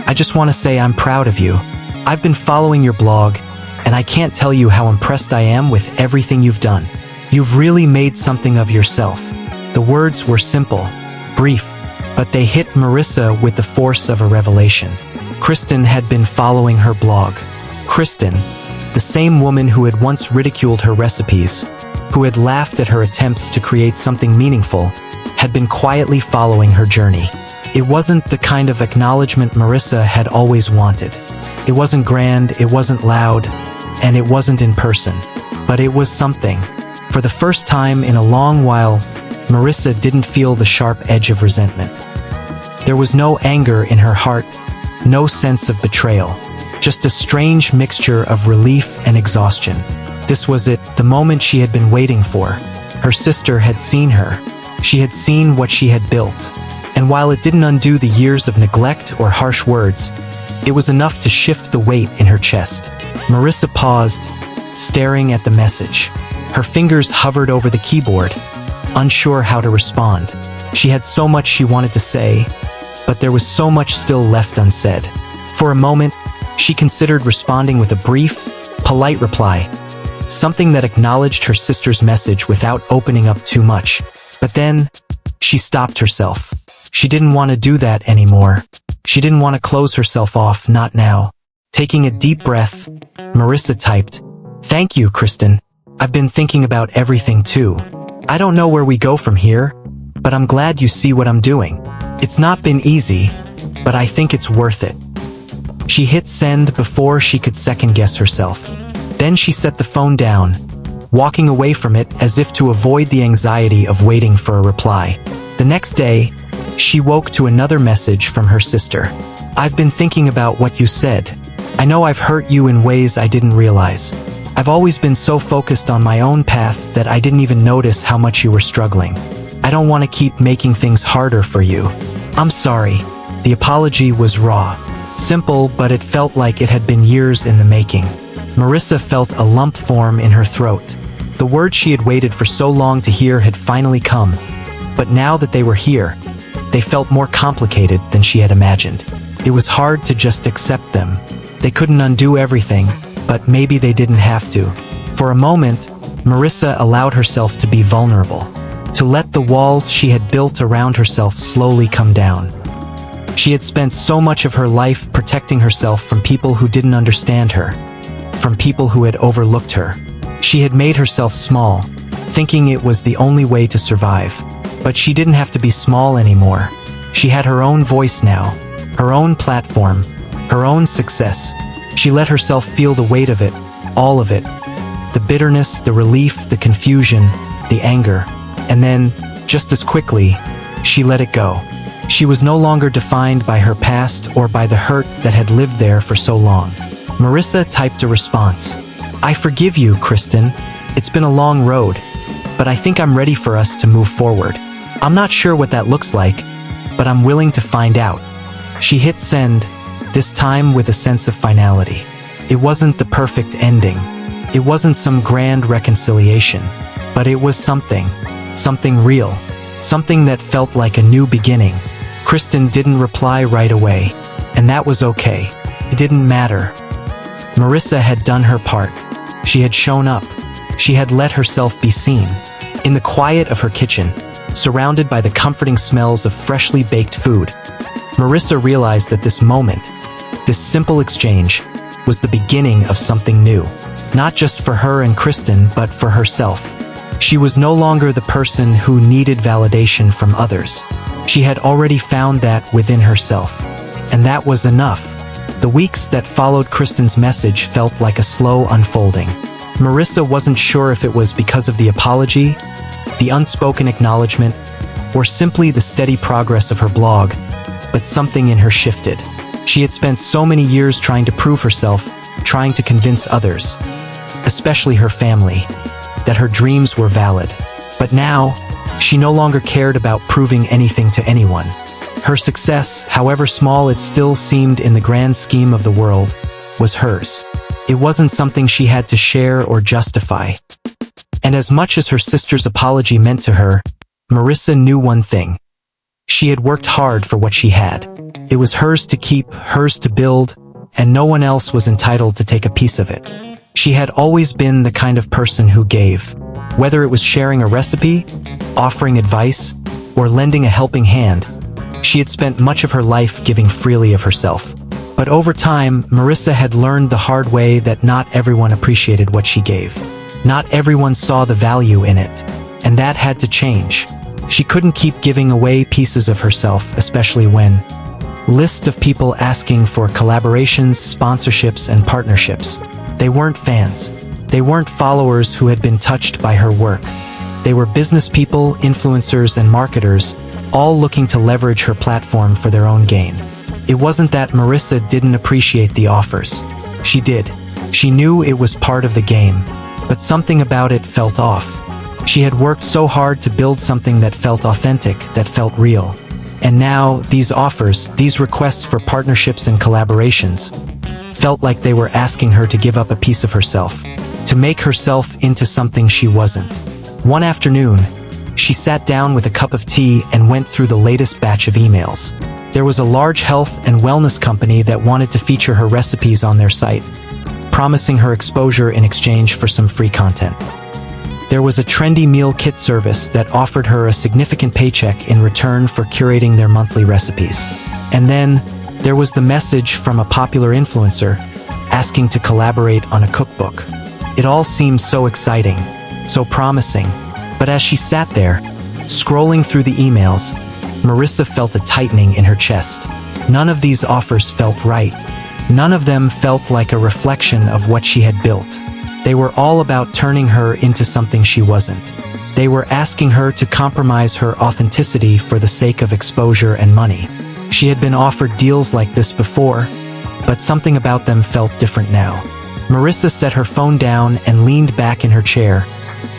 I just want to say I'm proud of you. I've been following your blog, and I can't tell you how impressed I am with everything you've done. You've really made something of yourself." The words were simple, brief, but they hit Marissa with the force of a revelation. Kristen had been following her blog. Kristen, the same woman who had once ridiculed her recipes, who had laughed at her attempts to create something meaningful, had been quietly following her journey. It wasn't the kind of acknowledgement Marissa had always wanted. It wasn't grand, it wasn't loud, and it wasn't in person. But it was something. For the first time in a long while, Marissa didn't feel the sharp edge of resentment. There was no anger in her heart, no sense of betrayal, just a strange mixture of relief and exhaustion. This was it, the moment she had been waiting for. Her sister had seen her. She had seen what she had built. And while it didn't undo the years of neglect or harsh words, it was enough to shift the weight in her chest. Marissa paused, staring at the message. Her fingers hovered over the keyboard, unsure how to respond. She had so much she wanted to say, but there was so much still left unsaid. For a moment, she considered responding with a brief, polite reply, something that acknowledged her sister's message without opening up too much. But then, she stopped herself. She didn't want to do that anymore. She didn't want to close herself off, not now. Taking a deep breath, Marissa typed, "Thank you, Kristen. I've been thinking about everything too. I don't know where we go from here, but I'm glad you see what I'm doing. It's not been easy, but I think it's worth it." She hit send before she could second-guess herself. Then she set the phone down, walking away from it as if to avoid the anxiety of waiting for a reply. The next day, she woke to another message from her sister. "I've been thinking about what you said. I know I've hurt you in ways I didn't realize. I've always been so focused on my own path that I didn't even notice how much you were struggling. I don't want to keep making things harder for you. I'm sorry." The apology was raw. Simple, but it felt like it had been years in the making. Marissa felt a lump form in her throat. The words she had waited for so long to hear had finally come. But now that they were here, they felt more complicated than she had imagined. It was hard to just accept them. They couldn't undo everything, but maybe they didn't have to. For a moment, Marissa allowed herself to be vulnerable, to let the walls she had built around herself slowly come down. She had spent so much of her life protecting herself from people who didn't understand her, from people who had overlooked her. She had made herself small, thinking it was the only way to survive. But she didn't have to be small anymore. She had her own voice now, her own platform, her own success. She let herself feel the weight of it, all of it. The bitterness, the relief, the confusion, the anger. And then, just as quickly, she let it go. She was no longer defined by her past or by the hurt that had lived there for so long. Marissa typed a response. "I forgive you, Kristen. It's been a long road, but I think I'm ready for us to move forward. I'm not sure what that looks like, but I'm willing to find out." She hit send, this time with a sense of finality. It wasn't the perfect ending. It wasn't some grand reconciliation, but it was something real, something that felt like a new beginning. Kristen didn't reply right away, and that was okay. It didn't matter. Marissa had done her part. She had shown up. She had let herself be seen. In the quiet of her kitchen, surrounded by the comforting smells of freshly baked food, Marissa realized that this moment, this simple exchange, was the beginning of something new. Not just for her and Kristen, but for herself. She was no longer the person who needed validation from others. She had already found that within herself. And that was enough. The weeks that followed Kristen's message felt like a slow unfolding. Marissa wasn't sure if it was because of the apology, the unspoken acknowledgement, or simply the steady progress of her blog, but something in her shifted. She had spent so many years trying to prove herself, trying to convince others, especially her family, that her dreams were valid. But now, she no longer cared about proving anything to anyone. Her success, however small it still seemed in the grand scheme of the world, was hers. It wasn't something she had to share or justify. And as much as her sister's apology meant to her, Marissa knew one thing. She had worked hard for what she had. It was hers to keep, hers to build, and no one else was entitled to take a piece of it. She had always been the kind of person who gave. Whether it was sharing a recipe, offering advice, or lending a helping hand, she had spent much of her life giving freely of herself. But over time, Marissa had learned the hard way that not everyone appreciated what she gave. Not everyone saw the value in it, and that had to change. She couldn't keep giving away pieces of herself, especially when lists of people asking for collaborations, sponsorships, and partnerships. They weren't fans. They weren't followers who had been touched by her work. They were business people, influencers, and marketers, all looking to leverage her platform for their own gain. It wasn't that Marissa didn't appreciate the offers. She did. She knew it was part of the game, but something about it felt off. She had worked so hard to build something that felt authentic, that felt real. And now, these offers, these requests for partnerships and collaborations, felt like they were asking her to give up a piece of herself, to make herself into something she wasn't. One afternoon, she sat down with a cup of tea and went through the latest batch of emails. There was a large health and wellness company that wanted to feature her recipes on their site, promising her exposure in exchange for some free content. There was a trendy meal kit service that offered her a significant paycheck in return for curating their monthly recipes. And then, there was the message from a popular influencer asking to collaborate on a cookbook. It all seemed so exciting, so promising. But as she sat there, scrolling through the emails, Marissa felt a tightening in her chest. None of these offers felt right. None of them felt like a reflection of what she had built. They were all about turning her into something she wasn't. They were asking her to compromise her authenticity for the sake of exposure and money. She had been offered deals like this before, but something about them felt different now. Marissa set her phone down and leaned back in her chair,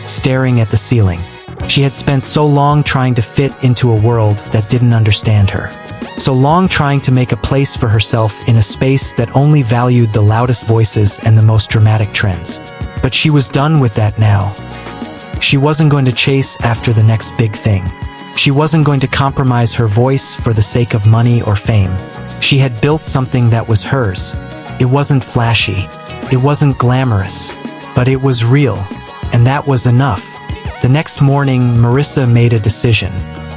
staring at the ceiling. She had spent so long trying to fit into a world that didn't understand her. So long trying to make a place for herself in a space that only valued the loudest voices and the most dramatic trends. But she was done with that now. She wasn't going to chase after the next big thing. She wasn't going to compromise her voice for the sake of money or fame. She had built something that was hers. It wasn't flashy. It wasn't glamorous. But it was real. And that was enough. The next morning, Marissa made a decision.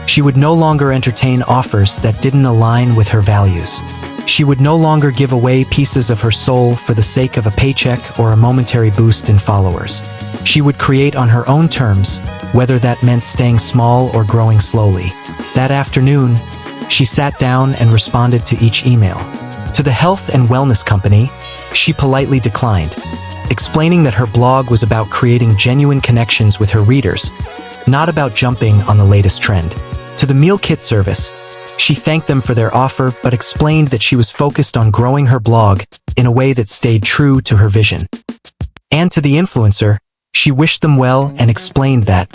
She would no longer entertain offers that didn't align with her values. She would no longer give away pieces of her soul for the sake of a paycheck or a momentary boost in followers. She would create on her own terms, whether that meant staying small or growing slowly. That afternoon, she sat down and responded to each email. To the health and wellness company, she politely declined, explaining that her blog was about creating genuine connections with her readers, not about jumping on the latest trend. To the meal kit service, she thanked them for their offer but explained that she was focused on growing her blog in a way that stayed true to her vision. And to the influencer, she wished them well and explained that,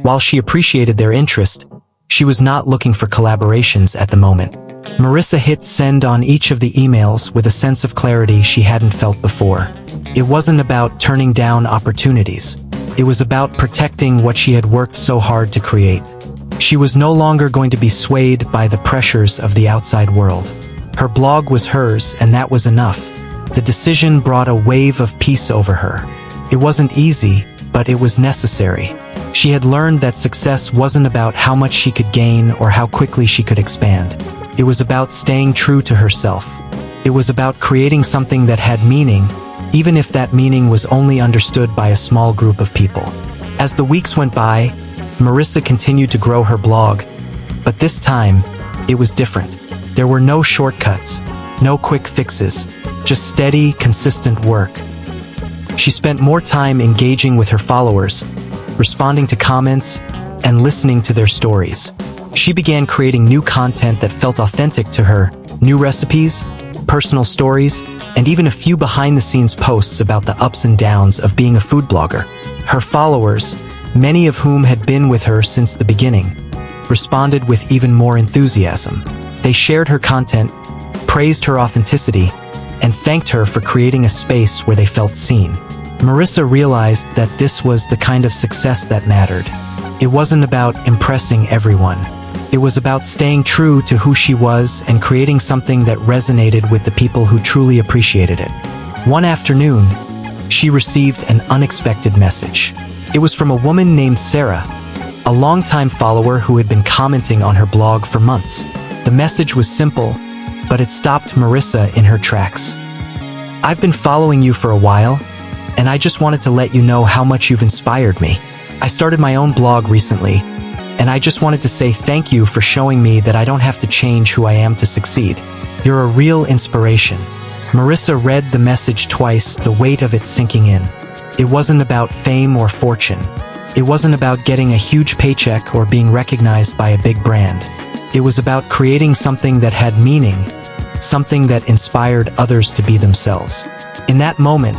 while she appreciated their interest, she was not looking for collaborations at the moment. Marissa hit send on each of the emails with a sense of clarity she hadn't felt before. It wasn't about turning down opportunities. It was about protecting what she had worked so hard to create. She was no longer going to be swayed by the pressures of the outside world. Her blog was hers, and that was enough. The decision brought a wave of peace over her. It wasn't easy, but it was necessary. She had learned that success wasn't about how much she could gain or how quickly she could expand. It was about staying true to herself. It was about creating something that had meaning, even if that meaning was only understood by a small group of people. As the weeks went by, Marissa continued to grow her blog, but this time, it was different. There were no shortcuts, no quick fixes, just steady, consistent work. She spent more time engaging with her followers, responding to comments, and listening to their stories. She began creating new content that felt authentic to her, new recipes, personal stories, and even a few behind-the-scenes posts about the ups and downs of being a food blogger. Her followers, many of whom had been with her since the beginning, responded with even more enthusiasm. They shared her content, praised her authenticity, and thanked her for creating a space where they felt seen. Marissa realized that this was the kind of success that mattered. It wasn't about impressing everyone. It was about staying true to who she was and creating something that resonated with the people who truly appreciated it. One afternoon, she received an unexpected message. It was from a woman named Sarah, a longtime follower who had been commenting on her blog for months. The message was simple, but it stopped Marissa in her tracks. "I've been following you for a while, and I just wanted to let you know how much you've inspired me. I started my own blog recently, and I just wanted to say thank you for showing me that I don't have to change who I am to succeed. You're a real inspiration." Marissa read the message twice, the weight of it sinking in. It wasn't about fame or fortune. It wasn't about getting a huge paycheck or being recognized by a big brand. It was about creating something that had meaning, something that inspired others to be themselves. In that moment,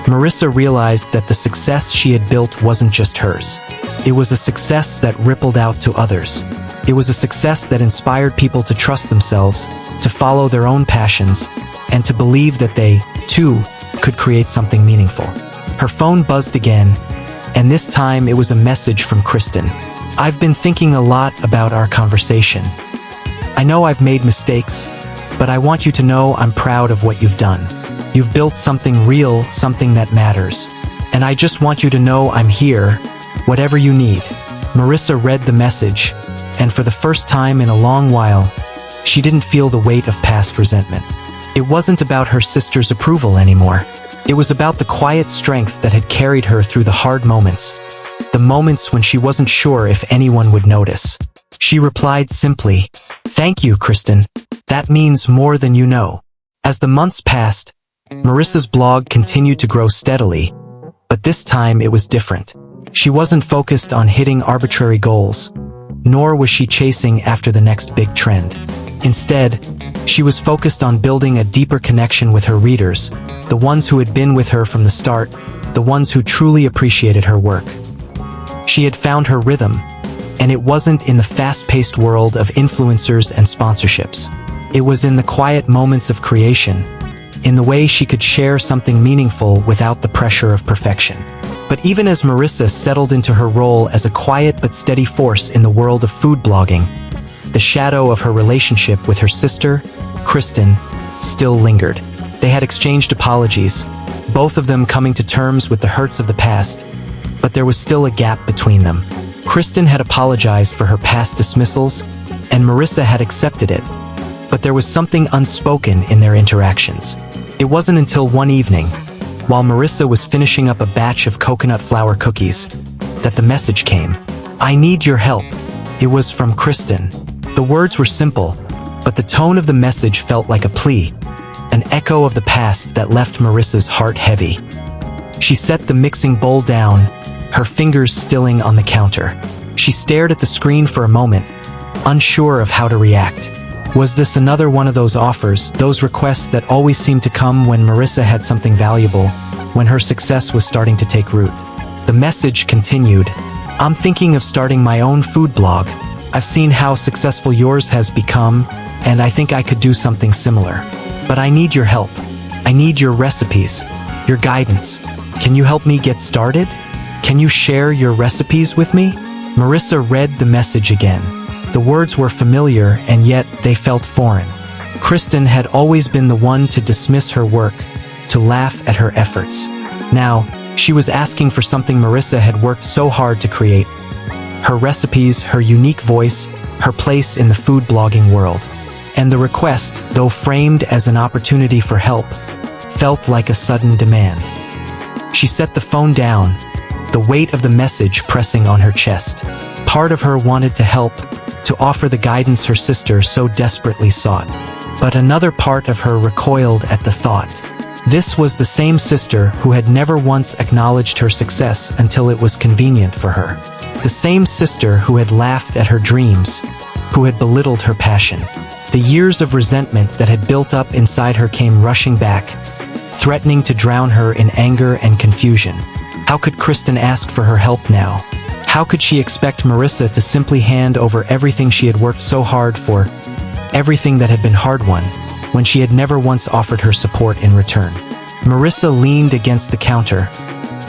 Marissa realized that the success she had built wasn't just hers. It was a success that rippled out to others. It was a success that inspired people to trust themselves, to follow their own passions, and to believe that they, too, could create something meaningful. Her phone buzzed again, and this time it was a message from Kristen. "I've been thinking a lot about our conversation. I know I've made mistakes, but I want you to know I'm proud of what you've done. You've built something real, something that matters. And I just want you to know I'm here, whatever you need." Marissa read the message, and for the first time in a long while, she didn't feel the weight of past resentment. It wasn't about her sister's approval anymore. It was about the quiet strength that had carried her through the hard moments, the moments when she wasn't sure if anyone would notice. She replied simply, "Thank you, Kristen. That means more than you know." As the months passed, Marissa's blog continued to grow steadily, but this time it was different. She wasn't focused on hitting arbitrary goals, nor was she chasing after the next big trend. Instead, she was focused on building a deeper connection with her readers, the ones who had been with her from the start, the ones who truly appreciated her work. She had found her rhythm, and it wasn't in the fast-paced world of influencers and sponsorships. It was in the quiet moments of creation, in the way she could share something meaningful without the pressure of perfection. But even as Marissa settled into her role as a quiet but steady force in the world of food blogging, the shadow of her relationship with her sister, Kristen, still lingered. They had exchanged apologies, both of them coming to terms with the hurts of the past, but there was still a gap between them. Kristen had apologized for her past dismissals, and Marissa had accepted it, but there was something unspoken in their interactions. It wasn't until one evening, while Marissa was finishing up a batch of coconut flour cookies, that the message came. "I need your help." It was from Kristen. The words were simple, but the tone of the message felt like a plea, an echo of the past that left Marissa's heart heavy. She set the mixing bowl down, her fingers stilling on the counter. She stared at the screen for a moment, unsure of how to react. Was this another one of those offers, those requests that always seemed to come when Marissa had something valuable, when her success was starting to take root? The message continued, "I'm thinking of starting my own food blog. I've seen how successful yours has become, and I think I could do something similar. But I need your help. I need your recipes, your guidance. Can you help me get started? Can you share your recipes with me?" Marissa read the message again. The words were familiar, and yet they felt foreign. Kristen had always been the one to dismiss her work, to laugh at her efforts. Now, she was asking for something Marissa had worked so hard to create. Her recipes, her unique voice, her place in the food blogging world. And the request, though framed as an opportunity for help, felt like a sudden demand. She set the phone down, the weight of the message pressing on her chest. Part of her wanted to help, to offer the guidance her sister so desperately sought. But another part of her recoiled at the thought. This was the same sister who had never once acknowledged her success until it was convenient for her. The same sister who had laughed at her dreams, who had belittled her passion. The years of resentment that had built up inside her came rushing back, threatening to drown her in anger and confusion. How could Kristen ask for her help now? How could she expect Marissa to simply hand over everything she had worked so hard for, everything that had been hard-won, when she had never once offered her support in return? Marissa leaned against the counter,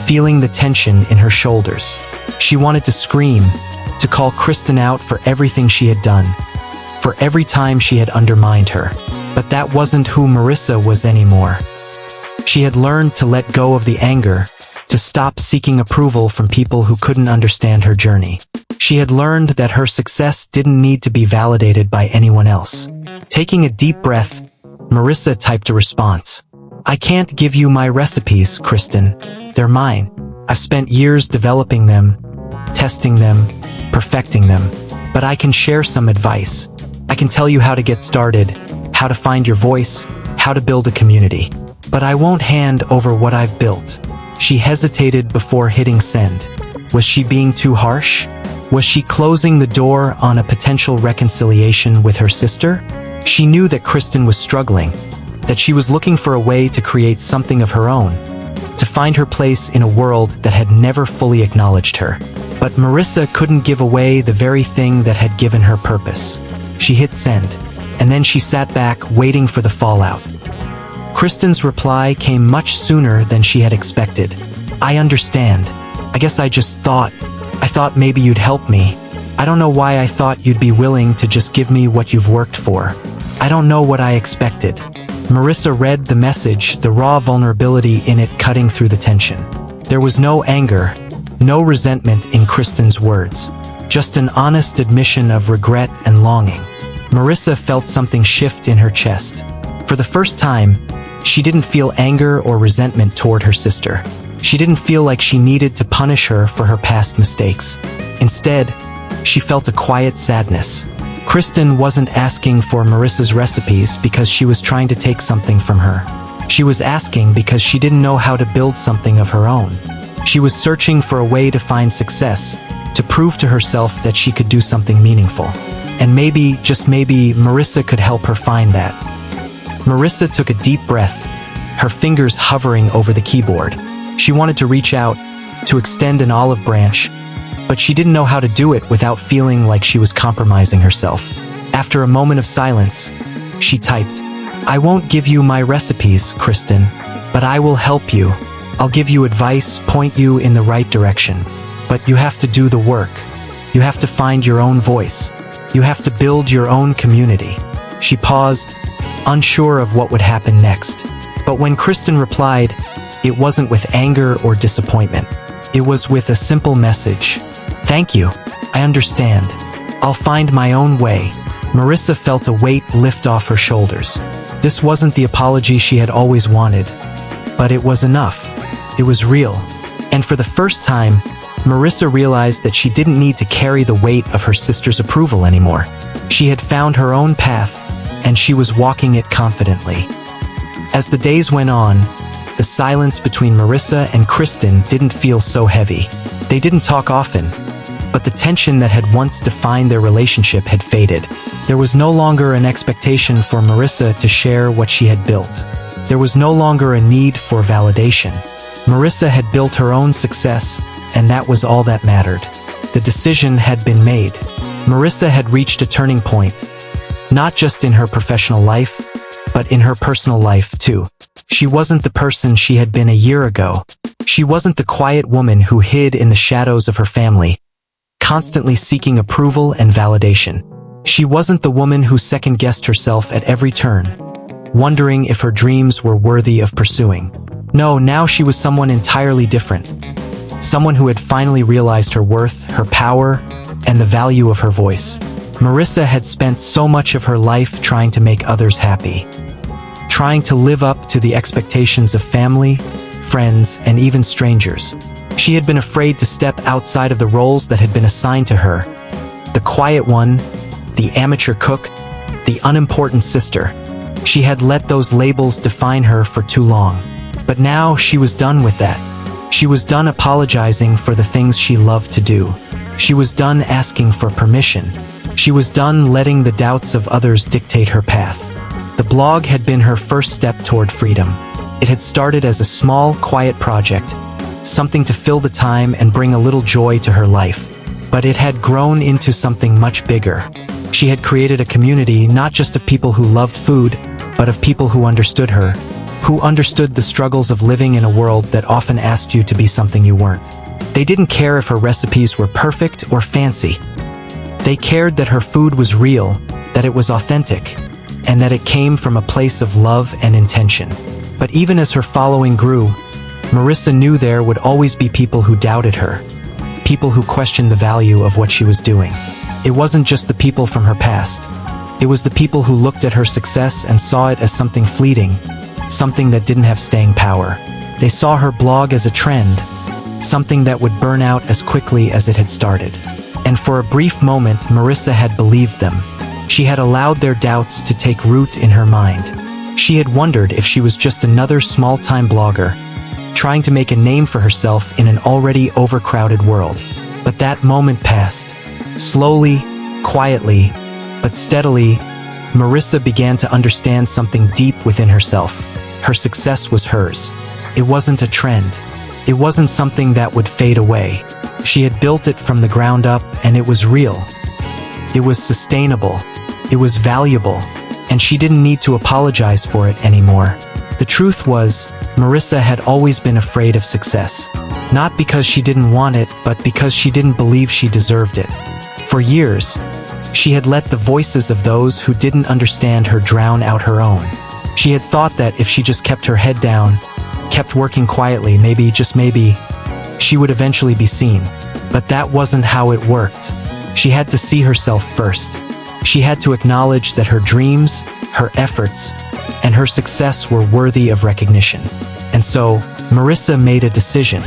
feeling the tension in her shoulders. She wanted to scream, to call Kristen out for everything she had done, for every time she had undermined her. But that wasn't who Marissa was anymore. She had learned to let go of the anger, to stop seeking approval from people who couldn't understand her journey. She had learned that her success didn't need to be validated by anyone else. Taking a deep breath, Marissa typed a response. "I can't give you my recipes, Kristen. They're mine. I've spent years developing them, testing them, perfecting them. But I can share some advice. I can tell you how to get started, how to find your voice, how to build a community. But I won't hand over what I've built." She hesitated before hitting send. Was she being too harsh? Was she closing the door on a potential reconciliation with her sister? She knew that Kristen was struggling, that she was looking for a way to create something of her own, to find her place in a world that had never fully acknowledged her. But Marissa couldn't give away the very thing that had given her purpose. She hit send, and then she sat back waiting for the fallout. Kristen's reply came much sooner than she had expected. "I understand. I guess I thought maybe you'd help me. I don't know why I thought you'd be willing to just give me what you've worked for. I don't know what I expected." Marissa read the message, the raw vulnerability in it cutting through the tension. There was no anger, no resentment in Kristen's words, just an honest admission of regret and longing. Marissa felt something shift in her chest. For the first time, she didn't feel anger or resentment toward her sister. She didn't feel like she needed to punish her for her past mistakes. Instead, she felt a quiet sadness. Kristen wasn't asking for Marissa's recipes because she was trying to take something from her. She was asking because she didn't know how to build something of her own. She was searching for a way to find success, to prove to herself that she could do something meaningful. And maybe, just maybe, Marissa could help her find that. Marissa took a deep breath, her fingers hovering over the keyboard. She wanted to reach out, to extend an olive branch, but she didn't know how to do it without feeling like she was compromising herself. After a moment of silence, she typed, "I won't give you my recipes, Kristen, but I will help you. I'll give you advice, point you in the right direction. But you have to do the work. You have to find your own voice. You have to build your own community." She paused, unsure of what would happen next. But when Kristen replied, it wasn't with anger or disappointment. It was with a simple message. "Thank you. I understand. I'll find my own way." Marissa felt a weight lift off her shoulders. This wasn't the apology she had always wanted, but it was enough. It was real. And for the first time, Marissa realized that she didn't need to carry the weight of her sister's approval anymore. She had found her own path, and she was walking it confidently. As the days went on, the silence between Marissa and Kristen didn't feel so heavy. They didn't talk often, but the tension that had once defined their relationship had faded. There was no longer an expectation for Marissa to share what she had built. There was no longer a need for validation. Marissa had built her own success, and that was all that mattered. The decision had been made. Marissa had reached a turning point, not just in her professional life, but in her personal life too. She wasn't the person she had been a year ago. She wasn't the quiet woman who hid in the shadows of her family, constantly seeking approval and validation. She wasn't the woman who second-guessed herself at every turn. wondering if her dreams were worthy of pursuing. No, now she was someone entirely different. Someone who had finally realized her worth, her power, and the value of her voice. Marissa had spent so much of her life trying to make others happy, trying to live up to the expectations of family, friends, and even strangers. She had been afraid to step outside of the roles that had been assigned to her. The quiet one, the amateur cook, the unimportant sister. She had let those labels define her for too long. But now she was done with that. She was done apologizing for the things she loved to do. She was done asking for permission. She was done letting the doubts of others dictate her path. The blog had been her first step toward freedom. It had started as a small, quiet project, something to fill the time and bring a little joy to her life. But it had grown into something much bigger. She had created a community not just of people who loved food, but of people who understood her, who understood the struggles of living in a world that often asked you to be something you weren't. They didn't care if her recipes were perfect or fancy. They cared that her food was real, that it was authentic, and that it came from a place of love and intention. But even as her following grew, Marissa knew there would always be people who doubted her, people who questioned the value of what she was doing. It wasn't just the people from her past. It was the people who looked at her success and saw it as something fleeting, something that didn't have staying power. They saw her blog as a trend, something that would burn out as quickly as it had started. And for a brief moment, Marissa had believed them. She had allowed their doubts to take root in her mind. She had wondered if she was just another small-time blogger, trying to make a name for herself in an already overcrowded world. But that moment passed. Slowly, quietly, but steadily, Marissa began to understand something deep within herself. Her success was hers. It wasn't a trend. It wasn't something that would fade away. She had built it from the ground up, and it was real. It was sustainable. It was valuable. And she didn't need to apologize for it anymore. The truth was, Marissa had always been afraid of success. Not because she didn't want it, but because she didn't believe she deserved it. For years, she had let the voices of those who didn't understand her drown out her own. She had thought that if she just kept her head down, kept working quietly, maybe, just maybe, she would eventually be seen. But that wasn't how it worked. She had to see herself first. She had to acknowledge that her dreams, her efforts, and her success were worthy of recognition. And so, Marissa made a decision.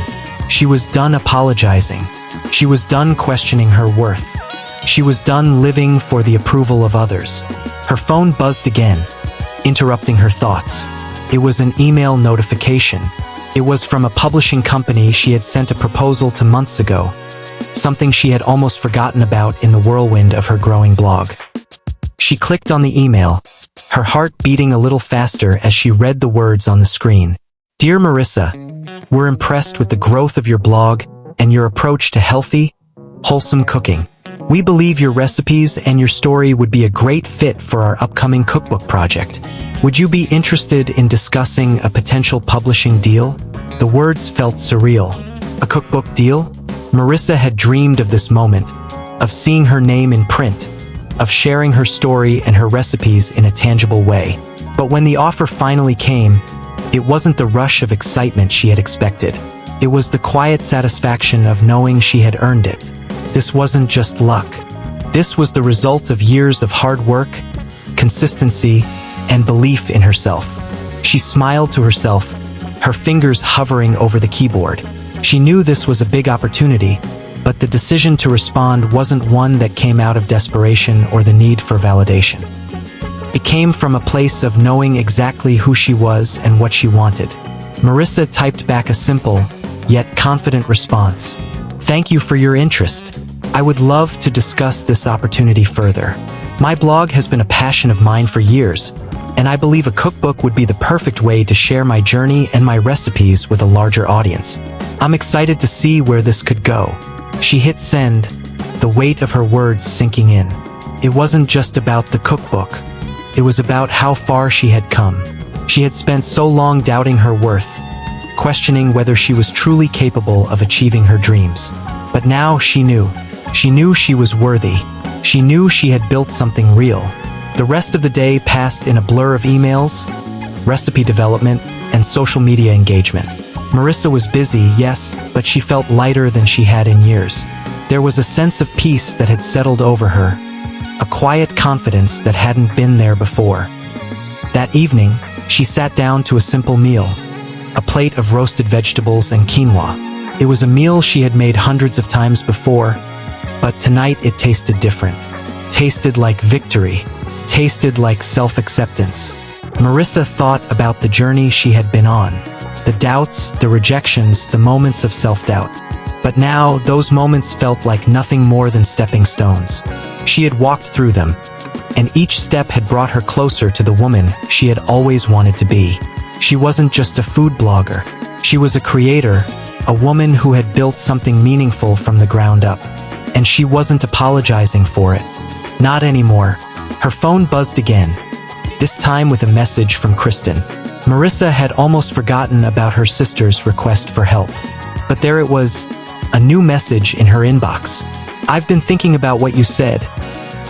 She was done apologizing. She was done questioning her worth. She was done living for the approval of others. Her phone buzzed again, interrupting her thoughts. It was an email notification. It was from a publishing company she had sent a proposal to months ago, something she had almost forgotten about in the whirlwind of her growing blog. She clicked on the email, her heart beating a little faster as she read the words on the screen. Dear Marissa, we're impressed with the growth of your blog and your approach to healthy, wholesome cooking. We believe your recipes and your story would be a great fit for our upcoming cookbook project. Would you be interested in discussing a potential publishing deal? The words felt surreal. A cookbook deal? Marissa had dreamed of this moment, of seeing her name in print, of sharing her story and her recipes in a tangible way. But when the offer finally came, it wasn't the rush of excitement she had expected. It was the quiet satisfaction of knowing she had earned it. This wasn't just luck. This was the result of years of hard work, consistency, and belief in herself. She smiled to herself, her fingers hovering over the keyboard. She knew this was a big opportunity, but the decision to respond wasn't one that came out of desperation or the need for validation. It came from a place of knowing exactly who she was and what she wanted. Marissa typed back a simple, yet confident response. Thank you for your interest. I would love to discuss this opportunity further. My blog has been a passion of mine for years, and I believe a cookbook would be the perfect way to share my journey and my recipes with a larger audience. I'm excited to see where this could go. She hit send, the weight of her words sinking in. It wasn't just about the cookbook. It was about how far she had come. She had spent so long doubting her worth, questioning whether she was truly capable of achieving her dreams. But now she knew. She knew she was worthy. She knew she had built something real, The rest of the day passed in a blur of emails, recipe development, and social media engagement. Marissa was busy, yes, but she felt lighter than she had in years. There was a sense of peace that had settled over her, a quiet confidence that hadn't been there before. That evening, she sat down to a simple meal, a plate of roasted vegetables and quinoa. It was a meal she had made hundreds of times before, but tonight it tasted different. Tasted like victory. Tasted like self-acceptance. Marissa thought about the journey she had been on, the doubts, the rejections, the moments of self-doubt. But now, those moments felt like nothing more than stepping stones. She had walked through them, and each step had brought her closer to the woman she had always wanted to be. She wasn't just a food blogger. She was a creator, a woman who had built something meaningful from the ground up. And she wasn't apologizing for it. Not anymore. Her phone buzzed again, this time with a message from Kristen. Marissa had almost forgotten about her sister's request for help. But there it was, a new message in her inbox. "I've been thinking about what you said,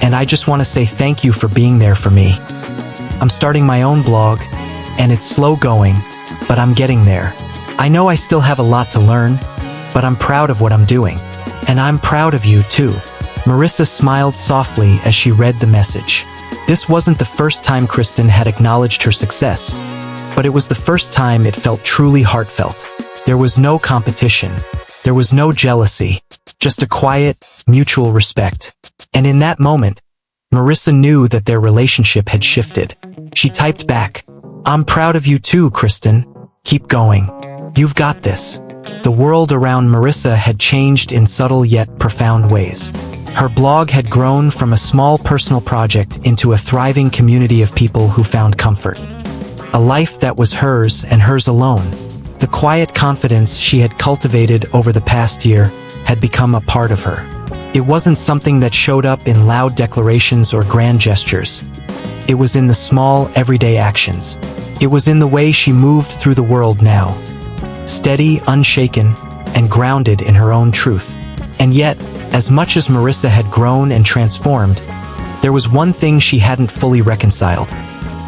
and I just want to say thank you for being there for me. I'm starting my own blog, and it's slow going, but I'm getting there. I know I still have a lot to learn, but I'm proud of what I'm doing. And I'm proud of you too." Marissa smiled softly as she read the message. This wasn't the first time Kristen had acknowledged her success, but it was the first time it felt truly heartfelt. There was no competition. There was no jealousy. Just a quiet, mutual respect. And in that moment, Marissa knew that their relationship had shifted. She typed back, "I'm proud of you too, Kristen. Keep going. You've got this." The world around Marissa had changed in subtle yet profound ways. Her blog had grown from a small personal project into a thriving community of people who found comfort. A life that was hers and hers alone. The quiet confidence she had cultivated over the past year had become a part of her. It wasn't something that showed up in loud declarations or grand gestures. It was in the small, everyday actions. It was in the way she moved through the world now. Steady, unshaken, and grounded in her own truth. And yet, as much as Marissa had grown and transformed, there was one thing she hadn't fully reconciled: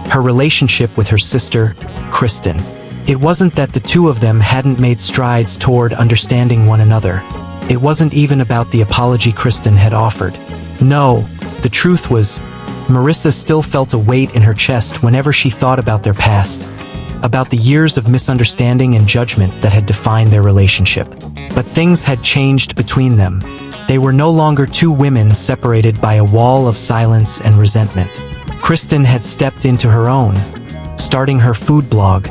her relationship with her sister, Kristen. It wasn't that the two of them hadn't made strides toward understanding one another. It wasn't even about the apology Kristen had offered. No, the truth was, Marissa still felt a weight in her chest whenever she thought about their past, about the years of misunderstanding and judgment that had defined their relationship. But things had changed between them. They were no longer two women separated by a wall of silence and resentment. Kristen had stepped into her own, starting her food blog.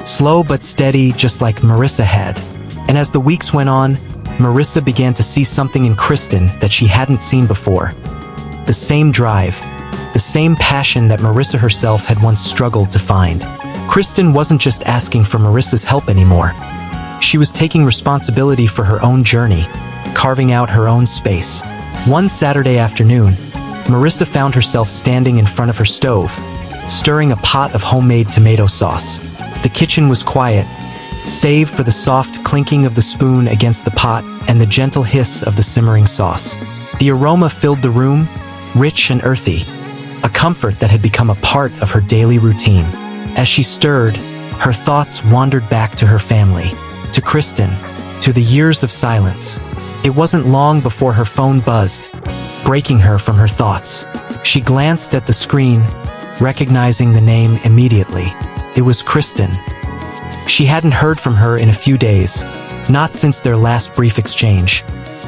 Slow but steady, just like Marissa had. And as the weeks went on, Marissa began to see something in Kristen that she hadn't seen before. The same drive, the same passion that Marissa herself had once struggled to find. Kristen wasn't just asking for Marissa's help anymore. She was taking responsibility for her own journey, carving out her own space. One Saturday afternoon, Marissa found herself standing in front of her stove, stirring a pot of homemade tomato sauce. The kitchen was quiet, save for the soft clinking of the spoon against the pot and the gentle hiss of the simmering sauce. The aroma filled the room, rich and earthy, a comfort that had become a part of her daily routine. As she stirred, her thoughts wandered back to her family, to Kristen, to the years of silence. It wasn't long before her phone buzzed, breaking her from her thoughts. She glanced at the screen, recognizing the name immediately. It was Kristen. She hadn't heard from her in a few days, not since their last brief exchange,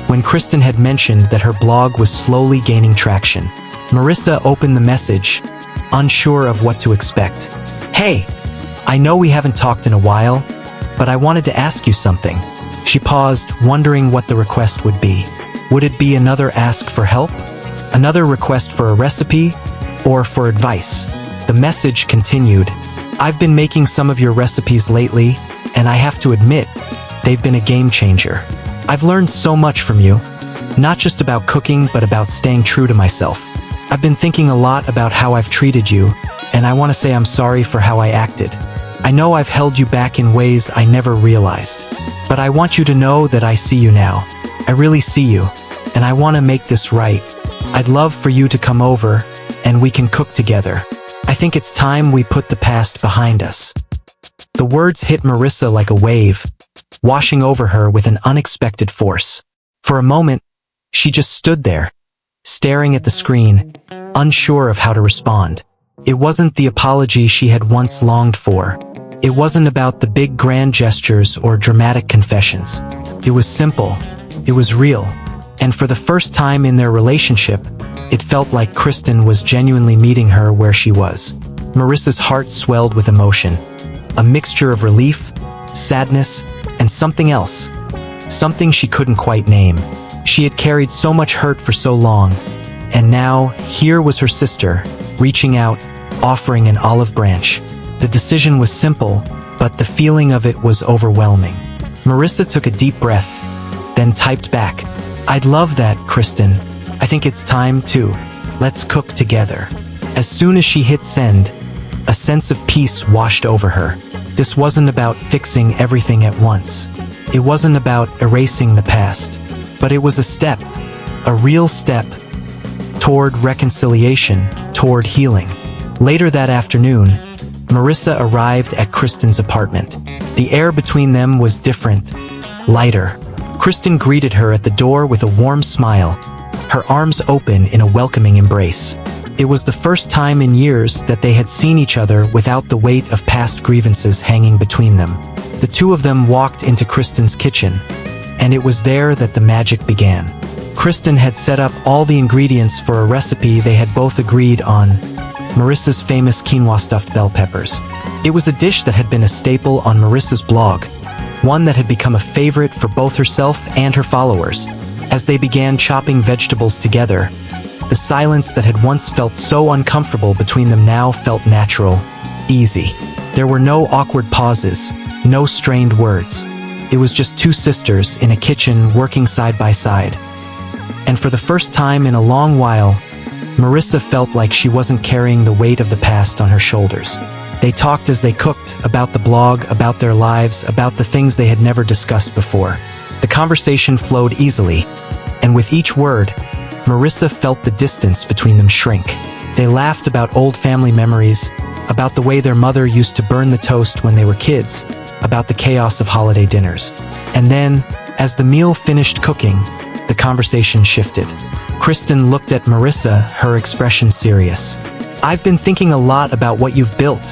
when Kristen had mentioned that her blog was slowly gaining traction. Marissa opened the message, unsure of what to expect. "Hey, I know we haven't talked in a while, but I wanted to ask you something." She paused, wondering what the request would be. Would it be another ask for help? Another request for a recipe? Or for advice? The message continued, "I've been making some of your recipes lately, and I have to admit, they've been a game changer. I've learned so much from you, not just about cooking, but about staying true to myself. I've been thinking a lot about how I've treated you, and I want to say I'm sorry for how I acted. I know I've held you back in ways I never realized, but I want you to know that I see you now. I really see you, and I want to make this right. I'd love for you to come over and we can cook together. I think it's time we put the past behind us." The words hit Marissa like a wave, washing over her with an unexpected force. For a moment, she just stood there, staring at the screen, unsure of how to respond. It wasn't the apology she had once longed for. It wasn't about the big grand gestures or dramatic confessions. It was simple. It was real. And for the first time in their relationship, it felt like Kristen was genuinely meeting her where she was. Marissa's heart swelled with emotion, a mixture of relief, sadness, and something else. Something she couldn't quite name. She had carried so much hurt for so long, and now, here was her sister, reaching out, offering an olive branch. The decision was simple, but the feeling of it was overwhelming. Marissa took a deep breath, then typed back, "I'd love that, Kristen. I think it's time too. Let's cook together." As soon as she hit send, a sense of peace washed over her. This wasn't about fixing everything at once. It wasn't about erasing the past. But it was a step, a real step, toward reconciliation, toward healing. Later that afternoon, Marissa arrived at Kristen's apartment. The air between them was different, lighter. Kristen greeted her at the door with a warm smile, her arms open in a welcoming embrace. It was the first time in years that they had seen each other without the weight of past grievances hanging between them. The two of them walked into Kristen's kitchen, and it was there that the magic began. Kristen had set up all the ingredients for a recipe they had both agreed on, Marissa's famous quinoa-stuffed bell peppers. It was a dish that had been a staple on Marissa's blog, one that had become a favorite for both herself and her followers. As they began chopping vegetables together, the silence that had once felt so uncomfortable between them now felt natural, easy. There were no awkward pauses, no strained words. It was just two sisters in a kitchen working side by side. And for the first time in a long while, Marissa felt like she wasn't carrying the weight of the past on her shoulders. They talked as they cooked, about the blog, about their lives, about the things they had never discussed before. The conversation flowed easily, and with each word, Marissa felt the distance between them shrink. They laughed about old family memories, about the way their mother used to burn the toast when they were kids, about the chaos of holiday dinners. And then, as the meal finished cooking, the conversation shifted. Kristen looked at Marissa, her expression serious. "I've been thinking a lot about what you've built,"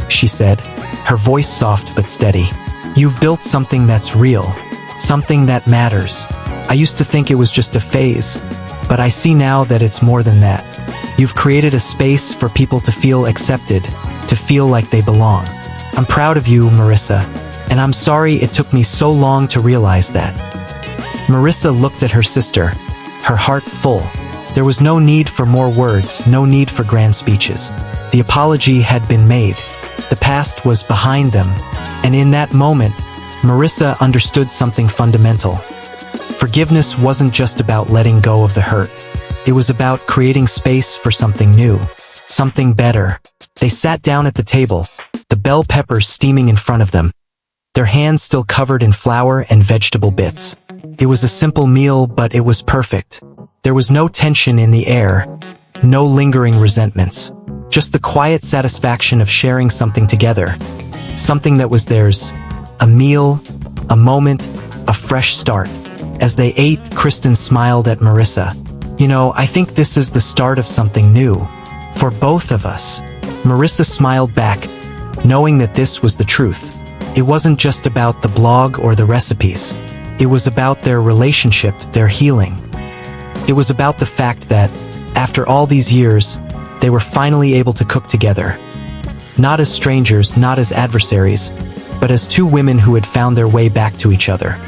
she said, her voice soft but steady. "You've built something that's real, something that matters. I used to think it was just a phase, but I see now that it's more than that. You've created a space for people to feel accepted, to feel like they belong. I'm proud of you, Marissa, and I'm sorry it took me so long to realize that." Marissa looked at her sister, her heart full. There was no need for more words, no need for grand speeches. The apology had been made. The past was behind them, and in that moment, Marissa understood something fundamental. Forgiveness wasn't just about letting go of the hurt. It was about creating space for something new, something better. They sat down at the table, the bell peppers steaming in front of them, their hands still covered in flour and vegetable bits. It was a simple meal, but it was perfect. There was no tension in the air, no lingering resentments, just the quiet satisfaction of sharing something together, something that was theirs, a meal, a moment, a fresh start. As they ate, Kristen smiled at Marissa. "You know, I think this is the start of something new, for both of us." Marissa smiled back, knowing that this was the truth. It wasn't just about the blog or the recipes. It was about their relationship, their healing. It was about the fact that, after all these years, they were finally able to cook together. Not as strangers, not as adversaries, but as two women who had found their way back to each other.